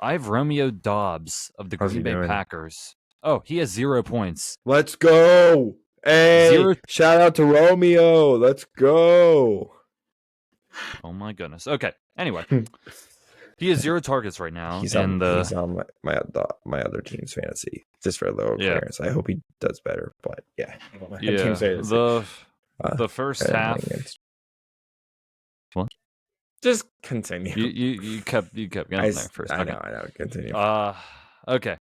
Speaker 1: I have Romeo Dobbs of the
Speaker 2: How's he
Speaker 1: Green Bay
Speaker 2: doing?
Speaker 1: Packers. Oh, he has 0 points.
Speaker 2: Let's go. Hey, shout out to Romeo. Let's go.
Speaker 1: Oh my goodness. Okay. Anyway, he has 0 targets right now.
Speaker 2: He's on my other team's fantasy. Just for a little clearance. I hope he does better. But yeah,
Speaker 1: the first half. What?
Speaker 2: Just continue.
Speaker 1: You kept getting there first.
Speaker 2: I know. Continue.
Speaker 1: Okay.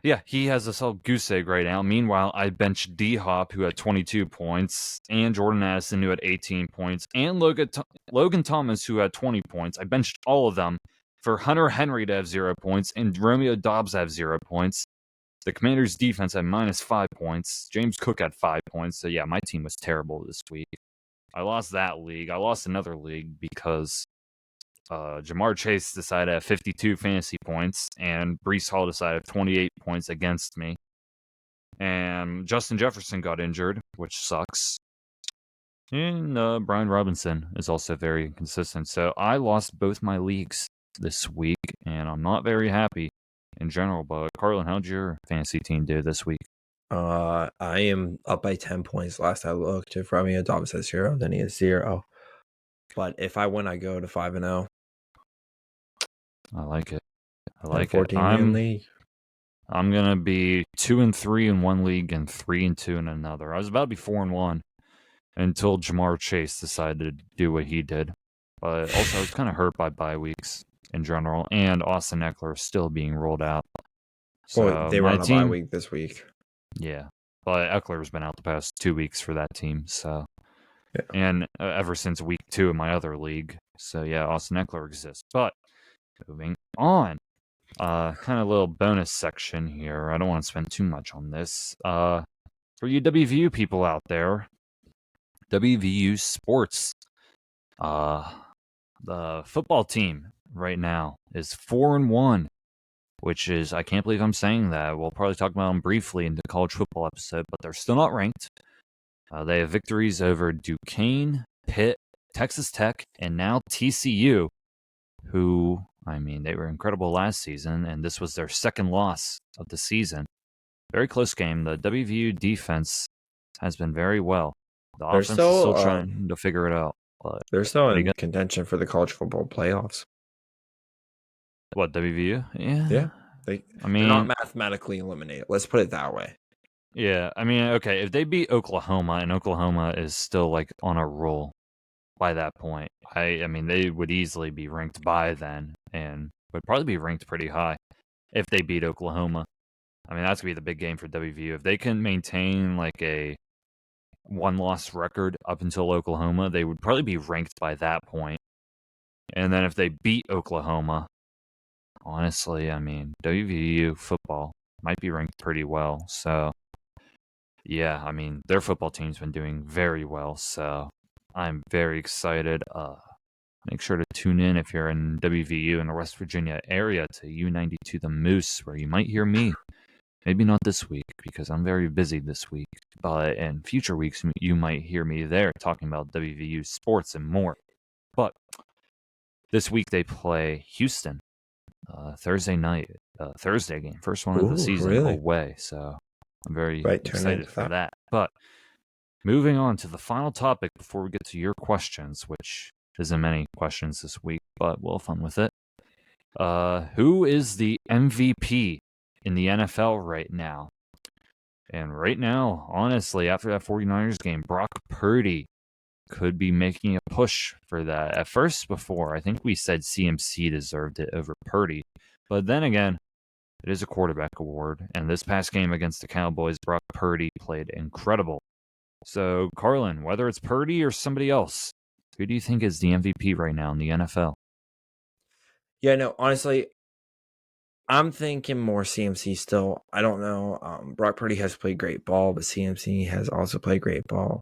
Speaker 1: Yeah, he has a solid goose egg right now. Meanwhile, I benched D-Hop, who had 22 points, and Jordan Addison, who had 18 points, and Logan Thomas, who had 20 points. I benched all of them for Hunter Henry to have 0 points, and Romeo Dobbs to have 0 points. The Commanders' defense had -5 points. James Cook had 5 points. So, yeah, my team was terrible this week. I lost that league. I lost another league because Jamar Chase decided to have 52 fantasy points, and Breece Hall decided to have 28 points against me. And Justin Jefferson got injured, which sucks. And Brian Robinson is also very inconsistent. So I lost both my leagues this week, and I'm not very happy in general. But Carlin, how'd your fantasy team do this week?
Speaker 2: I am up by 10 points last I looked. If Romeo Dobbs has 0, then he has 0. But if I win, I go to 5-0.
Speaker 1: I like it. I
Speaker 2: like 14-man league.
Speaker 1: I'm gonna be 2-3 in one league and 3-2 in another. I was about to be 4-1 until Jamar Chase decided to do what he did. But also, I was kind of hurt by bye weeks in general, and Austin Eckler is still being rolled out.
Speaker 2: So they were on a bye week this week.
Speaker 1: Yeah, but Eckler's been out the past 2 weeks for that team. So, yeah. And ever since week 2 in my other league. So yeah, Austin Eckler exists. But moving on. Kind of a little bonus section here. I don't want to spend too much on this. For you WVU people out there, WVU Sports, the football team right now is 4-1, which is, I can't believe I'm saying that. We'll probably talk about them briefly in the college football episode, but they're still not ranked. They have victories over Duquesne, Pitt, Texas Tech, and now TCU, who, I mean, they were incredible last season, and this was their second loss of the season. Very close game. The WVU defense has been very well. The
Speaker 2: They're
Speaker 1: offense is still
Speaker 2: still
Speaker 1: trying to figure it out. But
Speaker 2: they're still
Speaker 1: what do you
Speaker 2: in
Speaker 1: got?
Speaker 2: contention for the college football playoffs.
Speaker 1: What, WVU? Yeah.
Speaker 2: Yeah,
Speaker 1: I
Speaker 2: they're
Speaker 1: mean,
Speaker 2: not mathematically eliminated. Let's put it that way.
Speaker 1: yeah. I mean, okay, if they beat Oklahoma, and Oklahoma is still like on a roll by that point, I mean, they would easily be ranked by then, and would probably be ranked pretty high if they beat Oklahoma. I mean, that's gonna be the big game for WVU. If they can maintain like a one-loss record up until Oklahoma, they would probably be ranked by that point. And then if they beat Oklahoma, honestly, I mean, WVU football might be ranked pretty well. So, yeah, I mean, their football team's been doing very well. So, I'm very excited. Make sure to tune in if you're in WVU in the West Virginia area to U92 The Moose, where you might hear me. Maybe not this week because I'm very busy this week, but in future weeks you might hear me there talking about WVU sports and more. But this week they play Houston Thursday night, Thursday game, first one of the season
Speaker 2: really?
Speaker 1: away. So I'm very
Speaker 2: Right, turn
Speaker 1: excited
Speaker 2: into
Speaker 1: for
Speaker 2: that.
Speaker 1: that. But moving on to the final topic before we get to your questions, which isn't many questions this week, but we'll have fun with it. Who is the MVP in the NFL right now? And right now, honestly, after that 49ers game, Brock Purdy could be making a push for that. At first, before, I think we said CMC deserved it over Purdy. But then again, it is a quarterback award. And this past game against the Cowboys, Brock Purdy played incredible. So, Carlin, whether it's Purdy or somebody else, who do you think is the MVP right now in the NFL?
Speaker 2: Yeah, no, honestly, I'm thinking more CMC still. I don't know. Brock Purdy has played great ball, but CMC has also played great ball.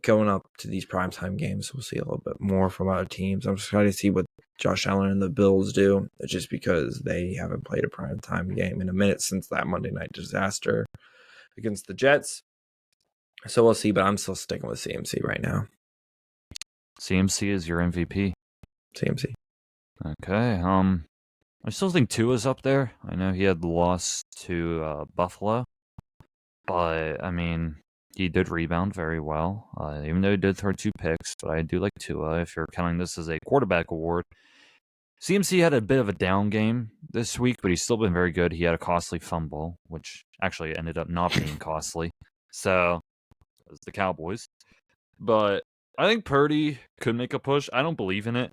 Speaker 2: Going up to these primetime games, we'll see a little bit more from other teams. I'm excited to see what Josh Allen and the Bills do, just because they haven't played a primetime game in a minute since that Monday night disaster against the Jets. So we'll see, but I'm still sticking with CMC right now.
Speaker 1: CMC is your MVP.
Speaker 2: CMC.
Speaker 1: Okay. I still think Tua's up there. I know he had lost to Buffalo, but I mean, he did rebound very well, even though he did throw 2 picks. But I do like Tua if you're counting this as a quarterback award. CMC had a bit of a down game this week, but he's still been very good. He had a costly fumble, which actually ended up not being costly. So, it was the Cowboys. But I think Purdy could make a push. I don't believe in it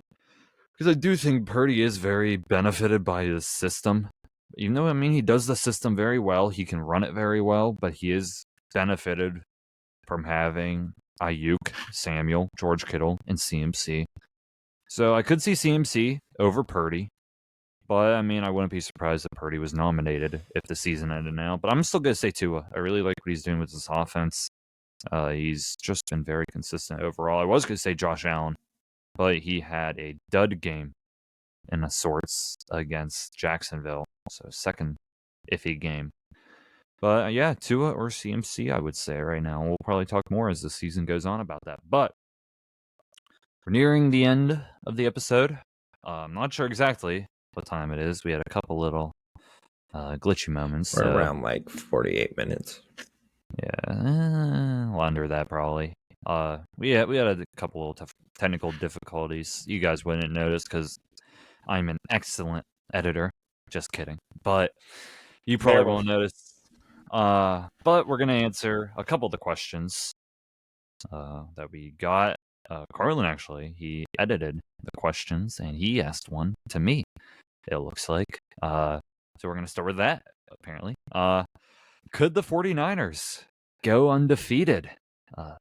Speaker 1: because I do think Purdy is very benefited by his system. Even though, I mean, he does the system very well, he can run it very well, but he is benefited from having Ayuk, Samuel, George Kittle, and CMC. So I could see CMC over Purdy, but I mean, I wouldn't be surprised if Purdy was nominated if the season ended now. But I'm still going to say Tua. I really like what he's doing with this offense. He's just been very consistent overall. I was going to say Josh Allen, but he had a dud game in a sorts against Jacksonville. So second iffy game. But yeah, Tua or CMC, I would say right now. We'll probably talk more as the season goes on about that. But we're nearing the end of the episode. I'm not sure exactly what time it is. We had a couple little glitchy moments.
Speaker 2: We're around like 48 minutes.
Speaker 1: Yeah, under that probably. We had a couple little technical difficulties. You guys wouldn't notice because I'm an excellent editor. Just kidding. But you probably won't notice. But we're gonna answer a couple of the questions that we got. Carlin actually, he edited the questions and he asked one to me. It looks like. So we're gonna start with that. Apparently. Could the 49ers go undefeated?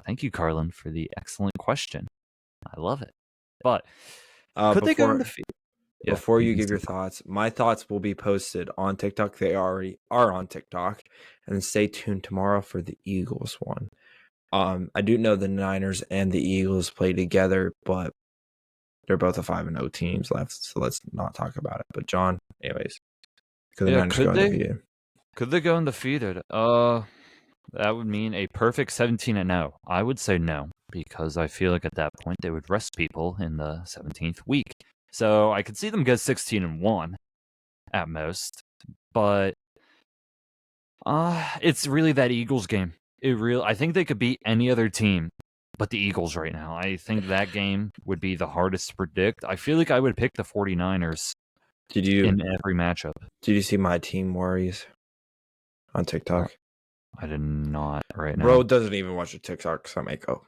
Speaker 1: Thank you, Carlin, for the excellent question. I love it. But could they go undefeated?
Speaker 2: Before you give your thoughts, my thoughts will be posted on TikTok. They already are on TikTok. And stay tuned tomorrow for the Eagles one. I do know the Niners and the Eagles play together, but they're both a 5-0 teams left, so let's not talk about it. But John, anyways, could the
Speaker 1: Yeah,
Speaker 2: Niners go undefeated?
Speaker 1: Could they go undefeated? That would mean a perfect 17-0. I would say no, because I feel like at that point they would rest people in the 17th week. So I could see them go 16-1 at most, but it's really that Eagles game. I think they could beat any other team but the Eagles right now. I think that game would be the hardest to predict. I feel like I would pick the 49ers in every matchup.
Speaker 2: Did you see my team worries on TikTok?
Speaker 1: I did not right now.
Speaker 2: Bro doesn't even watch the TikTok, so I might go,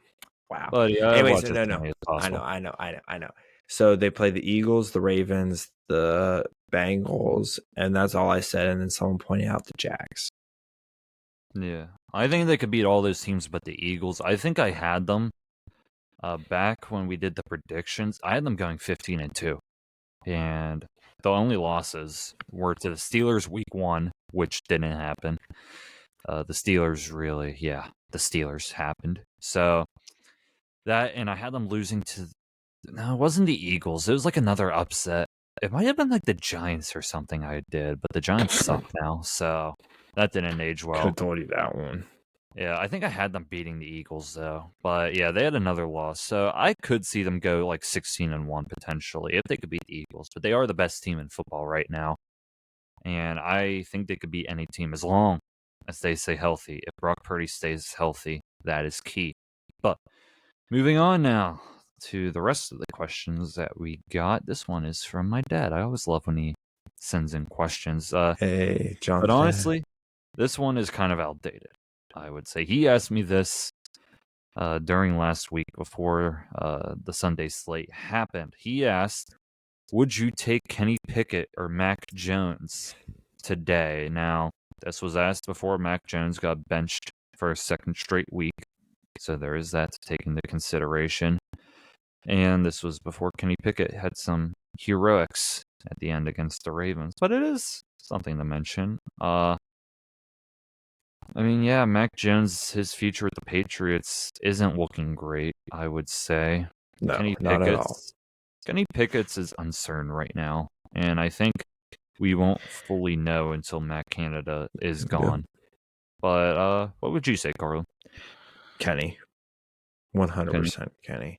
Speaker 2: wow.
Speaker 1: But yeah,
Speaker 2: anyways, no. I know. So they play the Eagles, the Ravens, the Bengals, and that's all I said. And then someone pointed out the Jags.
Speaker 1: Yeah, I think they could beat all those teams but the Eagles. I think I had them back when we did the predictions. I had them going 15-2, and the only losses were to the Steelers week 1, which didn't happen. The Steelers the Steelers happened. So that, and I had them losing to, no, it wasn't the Eagles. It was like another upset. It might have been like the Giants or something I did, but the Giants suck now, so that didn't age well.
Speaker 2: Could have told you that one.
Speaker 1: Yeah, I think I had them beating the Eagles though. But yeah, they had another loss. So I could see them go like 16-1 potentially if they could beat the Eagles. But they are the best team in football right now. And I think they could beat any team as long as they stay healthy. If Brock Purdy stays healthy, that is key. But moving on now to the rest of the questions that we got. This one is from my dad. I always love when he sends in questions.
Speaker 2: Hey, John.
Speaker 1: But honestly, this one is kind of outdated, I would say. He asked me this during last week before the Sunday slate happened. He asked, would you take Kenny Pickett or Mac Jones today? Now, this was asked before Mac Jones got benched for a second straight week. So there is that to take into consideration. And this was before Kenny Pickett had some heroics at the end against the Ravens. But it is something to mention. I mean, yeah, Mac Jones, his future with the Patriots isn't looking great, I would say.
Speaker 2: No, not at all.
Speaker 1: Kenny Pickett's is uncertain right now, and I think we won't fully know until Matt Canada is gone. Yeah. But what would you say, Carlin?
Speaker 2: Kenny. 100% Kenny.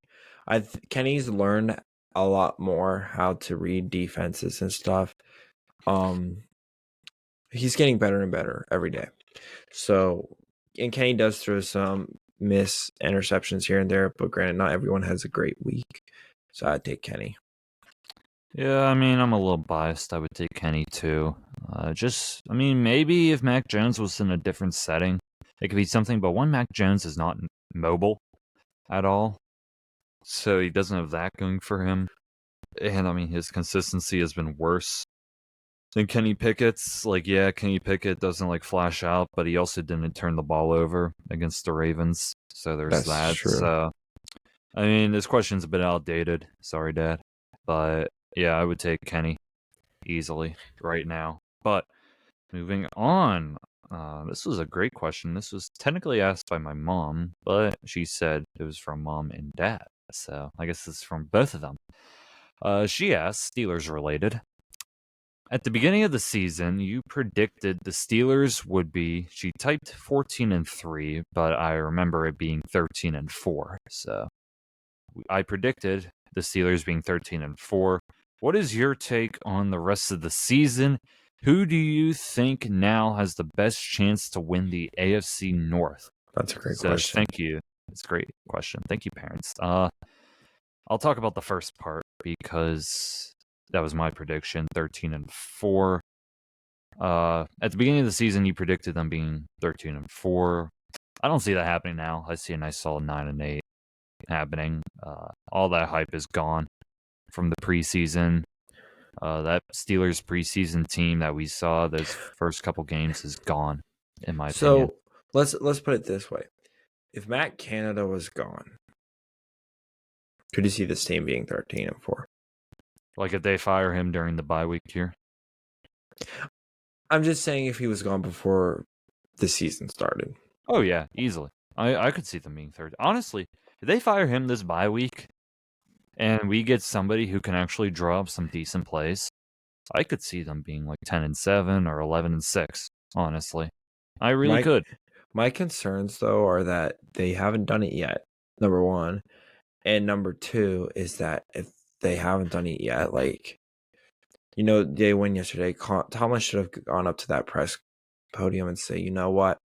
Speaker 2: Kenny's learned a lot more how to read defenses and stuff. He's getting better and better every day. So, and Kenny does throw some miss interceptions here and there, but granted, not everyone has a great week. So I'd take Kenny.
Speaker 1: Yeah, I mean, I'm a little biased. I would take Kenny too. Maybe if Mac Jones was in a different setting, it could be something. But when Mac Jones is not mobile at all, so he doesn't have that going for him. And I mean, his consistency has been worse than Kenny Pickett's. Like, yeah, Kenny Pickett doesn't like flash out, but he also didn't turn the ball over against the Ravens. So there's that.
Speaker 2: True.
Speaker 1: So, I mean, this question's a bit outdated. Sorry, Dad. But yeah, I would take Kenny easily right now. But moving on. This was a great question. This was technically asked by my mom, but she said it was from Mom and Dad. So I guess it's from both of them. She asked, Steelers related. At the beginning of the season, you predicted the Steelers would be, she typed 14-3, but I remember it being 13-4. So I predicted the Steelers being 13-4. What is your take on the rest of the season? Who do you think now has the best chance to win the AFC North?
Speaker 2: That's a great question.
Speaker 1: Thank you. It's a great question. Thank you, parents. I'll talk about the first part because that was my prediction, 13-4. At the beginning of the season, you predicted them being 13-4. I don't see that happening now. I see a nice solid 9-8 happening. All that hype is gone from the preseason. That Steelers preseason team that we saw those first couple games is gone, in my opinion.
Speaker 2: So let's put it this way: if Matt Canada was gone, could you see this team being 13-4?
Speaker 1: Like if they fire him during the bye week here?
Speaker 2: I'm just saying if he was gone before the season started.
Speaker 1: Oh yeah, easily. I could see them being third. Honestly, if they fire him this bye week, and we get somebody who can actually draw up some decent plays, I could see them being like 10-7 or 11-6. Honestly, I really
Speaker 2: My
Speaker 1: could.
Speaker 2: my concerns though are that they haven't done it yet. Number one, and number two is that if they haven't done it yet, like they win yesterday. Thomas should have gone up to that press podium and say, you know what,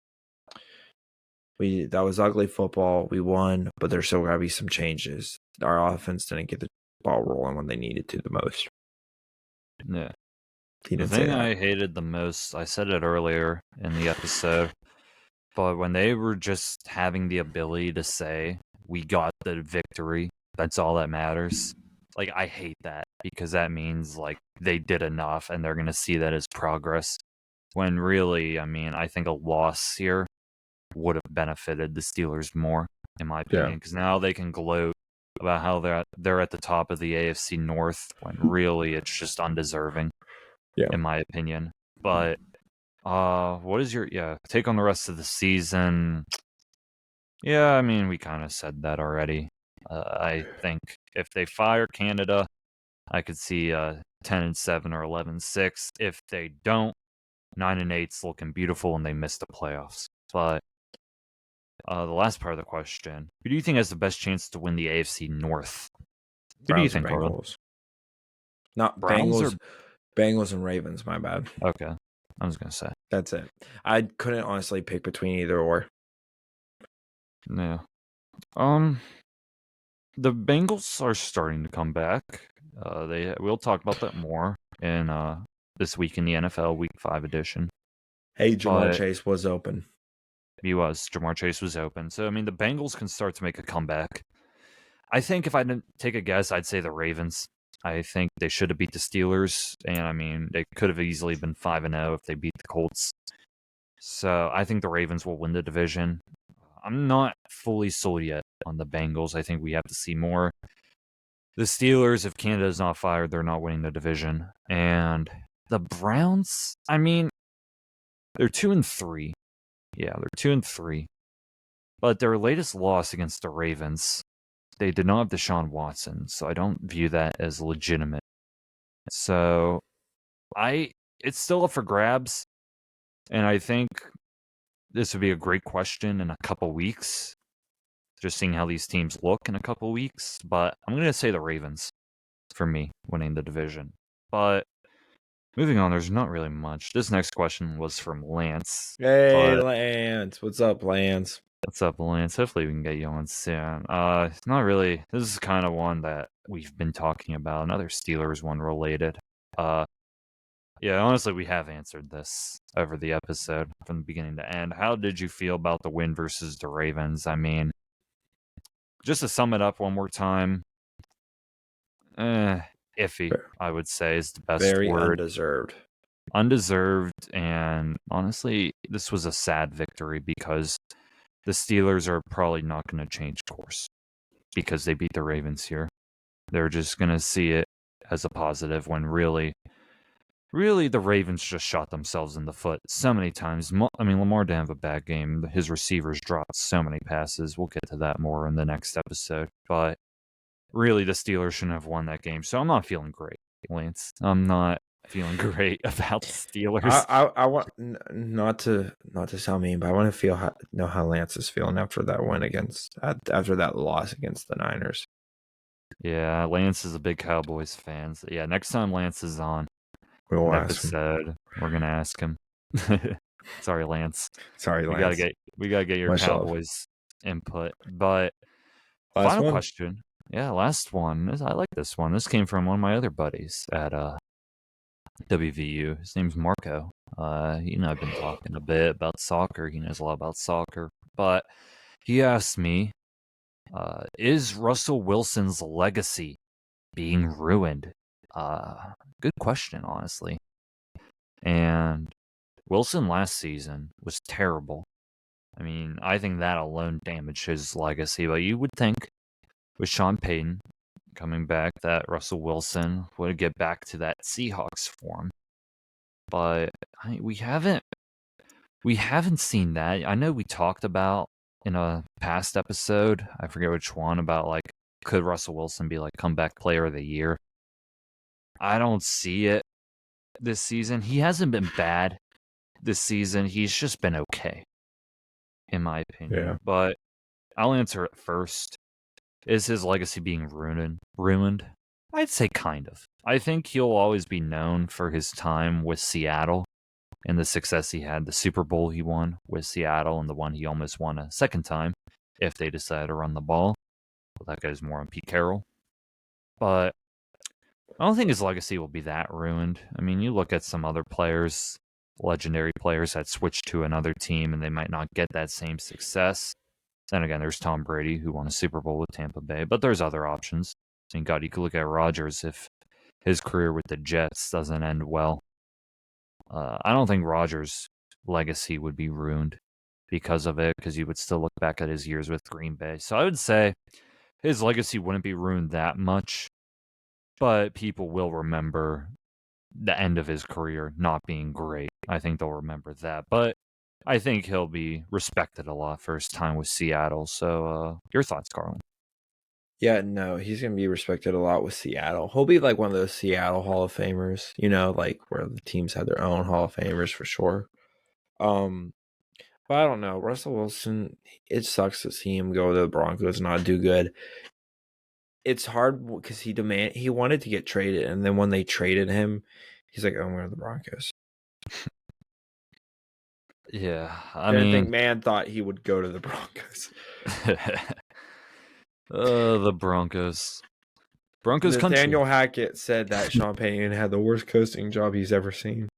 Speaker 2: that was ugly football. We won, but there's still got to be some changes. Our offense didn't get the ball rolling when they needed to the most.
Speaker 1: Yeah.
Speaker 2: He
Speaker 1: The
Speaker 2: didn't say
Speaker 1: thing
Speaker 2: that.
Speaker 1: I hated the most, I said it earlier in the episode, but when they were just having the ability to say, we got the victory, that's all that matters. Like, I hate that because that means, like, they did enough and they're going to see that as progress. When really, I mean, I think a loss here would have benefited the Steelers more, in my opinion, because now they can gloat about how they're at the top of the AFC North when really it's just undeserving, in my opinion. But what is your take on the rest of the season? Yeah, I mean, we kind of said that already. I think if they fire Canada, I could see 10-7 or 11-6. If they don't, 9-8's looking beautiful and they miss the playoffs. But the last part of the question: who do you think has the best chance to win the AFC North? Who do you
Speaker 2: Browns and
Speaker 1: think, Carlin?
Speaker 2: Bengals. Not
Speaker 1: Browns or
Speaker 2: Bengals and Ravens. My bad.
Speaker 1: okay? I was gonna say
Speaker 2: That's it. I couldn't honestly pick between either or.
Speaker 1: yeah. The Bengals are starting to come back. We'll talk about that more in this week in the NFL Week 5 edition.
Speaker 2: Hey, Jamar Chase was open.
Speaker 1: Jamar Chase was open. So I mean, the Bengals can start to make a comeback. I think if I didn't take a guess, I'd say the Ravens. I think they should have beat the Steelers, and I mean, they could have easily been 5-0 if they beat the Colts. So I think the Ravens will win the division. I'm not fully sold yet on the Bengals. I think we have to see more. The Steelers, if Canada's not fired, they're not winning the division. And the Browns, I mean, they're 2-3. Yeah, they're 2-3. But their latest loss against the Ravens, they did not have Deshaun Watson, so I don't view that as legitimate. So it's still up for grabs, and I think this would be a great question in a couple weeks, just seeing how these teams look in a couple weeks. But I'm going to say the Ravens for me winning the division. But moving on, there's not really much. This next question was from Lance.
Speaker 2: Hey, Lance. What's up, Lance?
Speaker 1: What's up, Lance? Hopefully we can get you on soon. It's not really. This is kind of one that we've been talking about. Another Steelers one related. Yeah, honestly, we have answered this over the episode from the beginning to end. How did you feel about the win versus the Ravens? I mean, just to sum it up one more time, iffy, I would say, is the best
Speaker 2: Very
Speaker 1: word.
Speaker 2: undeserved.
Speaker 1: Undeserved, and honestly, this was a sad victory because the Steelers are probably not going to change course because they beat the Ravens here. They're just going to see it as a positive when really the Ravens just shot themselves in the foot so many times. I mean, Lamar didn't have a bad game. His receivers dropped so many passes. We'll get to that more in the next episode. But really, the Steelers shouldn't have won that game. So I'm not feeling great, Lance. I'm not feeling great about the Steelers.
Speaker 2: I want not to sound mean, but I want to know how Lance is feeling after that win after that loss against the Niners.
Speaker 1: Yeah, Lance is a big Cowboys fan. So yeah, next time Lance is on
Speaker 2: We'll
Speaker 1: an
Speaker 2: ask him.
Speaker 1: episode, we're gonna ask him. Sorry, Lance.
Speaker 2: Sorry, Lance.
Speaker 1: We gotta get your
Speaker 2: Much love.
Speaker 1: Cowboys input. But
Speaker 2: Last
Speaker 1: final
Speaker 2: one.
Speaker 1: question. Yeah, last one. I like this one. This came from one of my other buddies at WVU. His name's Marco. He and I've been talking a bit about soccer. He knows a lot about soccer. But he asked me, is Russell Wilson's legacy being ruined? Good question, honestly. And Wilson last season was terrible. I mean, I think that alone damaged his legacy. But you would think with Sean Payton coming back that Russell Wilson would get back to that Seahawks form. But we haven't seen that. I know we talked about in a past episode, I forget which one, about like could Russell Wilson be like comeback player of the year? I don't see it this season. He hasn't been bad this season. He's just been okay, in my opinion.
Speaker 2: Yeah.
Speaker 1: But I'll answer it first. Is his legacy being ruined? I'd say kind of. I think he'll always be known for his time with Seattle and the success he had, the Super Bowl he won with Seattle, and the one he almost won a second time if they decide to run the ball. But that goes more on Pete Carroll. But I don't think his legacy will be that ruined. I mean, you look at some other players, legendary players that switch to another team and they might not get that same success. Then again, there's Tom Brady who won a Super Bowl with Tampa Bay, but there's other options. Thank God you could look at Rodgers if his career with the Jets doesn't end well. I don't think Rodgers' legacy would be ruined because of it, because you would still look back at his years with Green Bay. So I would say his legacy wouldn't be ruined that much, but people will remember the end of his career not being great. I think they'll remember that. But I think he'll be respected a lot for his time with Seattle. So your thoughts, Carlin?
Speaker 2: Yeah, no, he's going to be respected a lot with Seattle. He'll be like one of those Seattle Hall of Famers, like where the teams have their own Hall of Famers for sure. But I don't know. Russell Wilson, it sucks to see him go to the Broncos and not do good. It's hard because he wanted to get traded, and then when they traded him, he's like, I'm going to the Broncos.
Speaker 1: Yeah,
Speaker 2: I think man thought he would go to the Broncos.
Speaker 1: The Broncos. Nathaniel
Speaker 2: country. Hackett said that Sean Payton had the worst coaching job he's ever seen.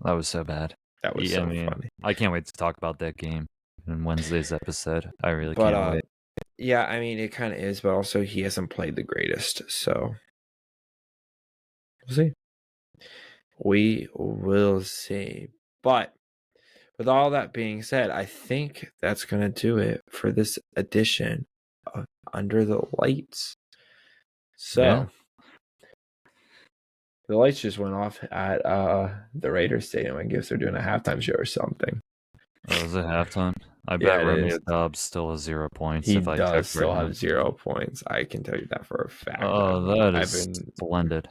Speaker 1: That was so bad.
Speaker 2: That was so funny.
Speaker 1: I can't wait to talk about that game in Wednesday's episode. I really can't wait.
Speaker 2: Yeah, I mean, it kind of is, but also he hasn't played the greatest, so we'll see. We will see. But with all that being said, I think that's going to do it for this edition of Under the Lights. So, yeah. The lights just went off at the Raiders Stadium. I guess they're doing a halftime show or something.
Speaker 1: Oh, is it halftime? I bet Romeo Doubs still has 0 points.
Speaker 2: He does still have 0 points. I can tell you that for a fact.
Speaker 1: Oh, that is splendid.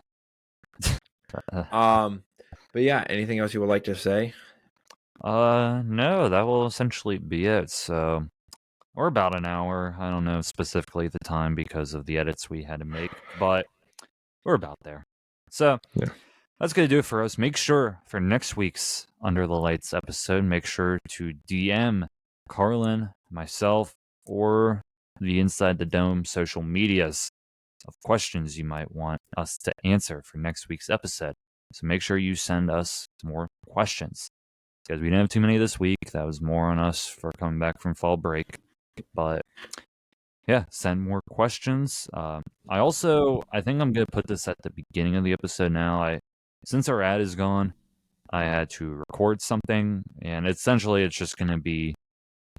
Speaker 2: But yeah, anything else you would like to say?
Speaker 1: No, that will essentially be it. So we're about an hour. I don't know specifically the time because of the edits we had to make, but we're about there. So yeah. That's going to do it for us. Make sure for next week's Under the Lights episode, make sure to DM Carlin, myself, or the Inside the Dome social medias of questions you might want us to answer for next week's episode. So make sure you send us more questions. Because we didn't have too many this week. That was more on us for coming back from fall break. But yeah, send more questions. I think I'm going to put this at the beginning of the episode now. Since our ad is gone, I had to record something, and essentially it's just going to be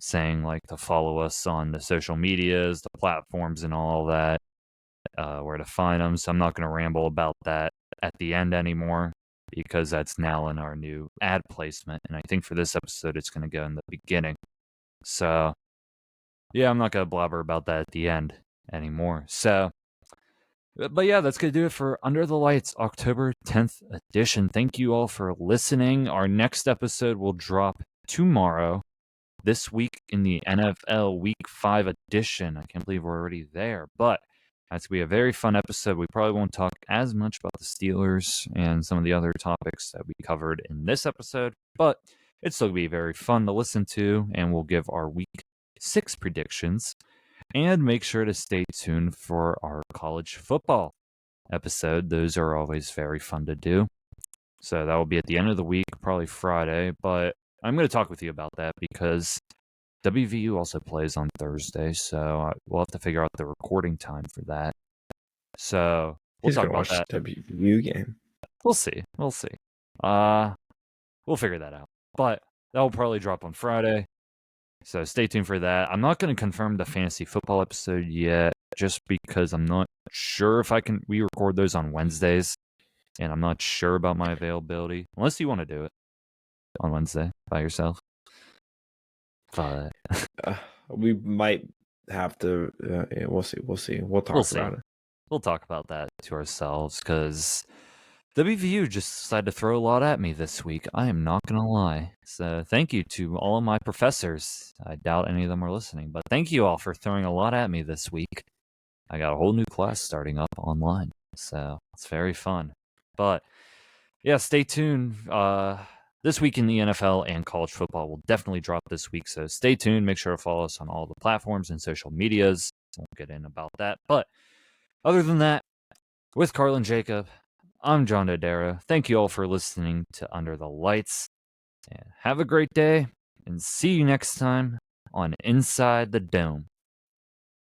Speaker 1: saying like to follow us on the social medias, the platforms and all that, where to find them. So I'm not going to ramble about that at the end anymore because that's now in our new ad placement. And I think for this episode, it's going to go in the beginning. So yeah, I'm not going to blabber about that at the end anymore. So, but yeah, that's going to do it for Under the Lights, October 10th edition. Thank you all for listening. Our next episode will drop tomorrow, this week in the NFL Week 5 edition. I can't believe we're already there, but that's going to be a very fun episode. We probably won't talk as much about the Steelers and some of the other topics that we covered in this episode, but it's still going to be very fun to listen to, and we'll give our Week 6 predictions. And make sure to stay tuned for our college football episode. Those are always very fun to do. So that will be at the end of the week, probably Friday. But I'm going to talk with you about that because WVU also plays on Thursday. So we'll have to figure out the recording time for that. So we'll talk about that.
Speaker 2: WVU game.
Speaker 1: We'll see. We'll figure that out. But that will probably drop on Friday. So stay tuned for that. I'm not going to confirm the fantasy football episode yet, just because I'm not sure if we record those on Wednesdays, and I'm not sure about my availability, unless you want to do it on Wednesday by yourself. But
Speaker 2: we might have to. Yeah, we'll see. We'll see. We'll talk
Speaker 1: We'll see.
Speaker 2: about it.
Speaker 1: We'll talk about that to ourselves because WVU just decided to throw a lot at me this week. I am not going to lie. So thank you to all of my professors. I doubt any of them are listening, but thank you all for throwing a lot at me this week. I got a whole new class starting up online, so it's very fun. But yeah, stay tuned. This week in the NFL and college football will definitely drop this week, so stay tuned. Make sure to follow us on all the platforms and social medias. Won't get in about that, but other than that, with Carlin Jacob, I'm John Dodaro. Thank you all for listening to Under the Lights. And have a great day, and see you next time on Inside the Dome.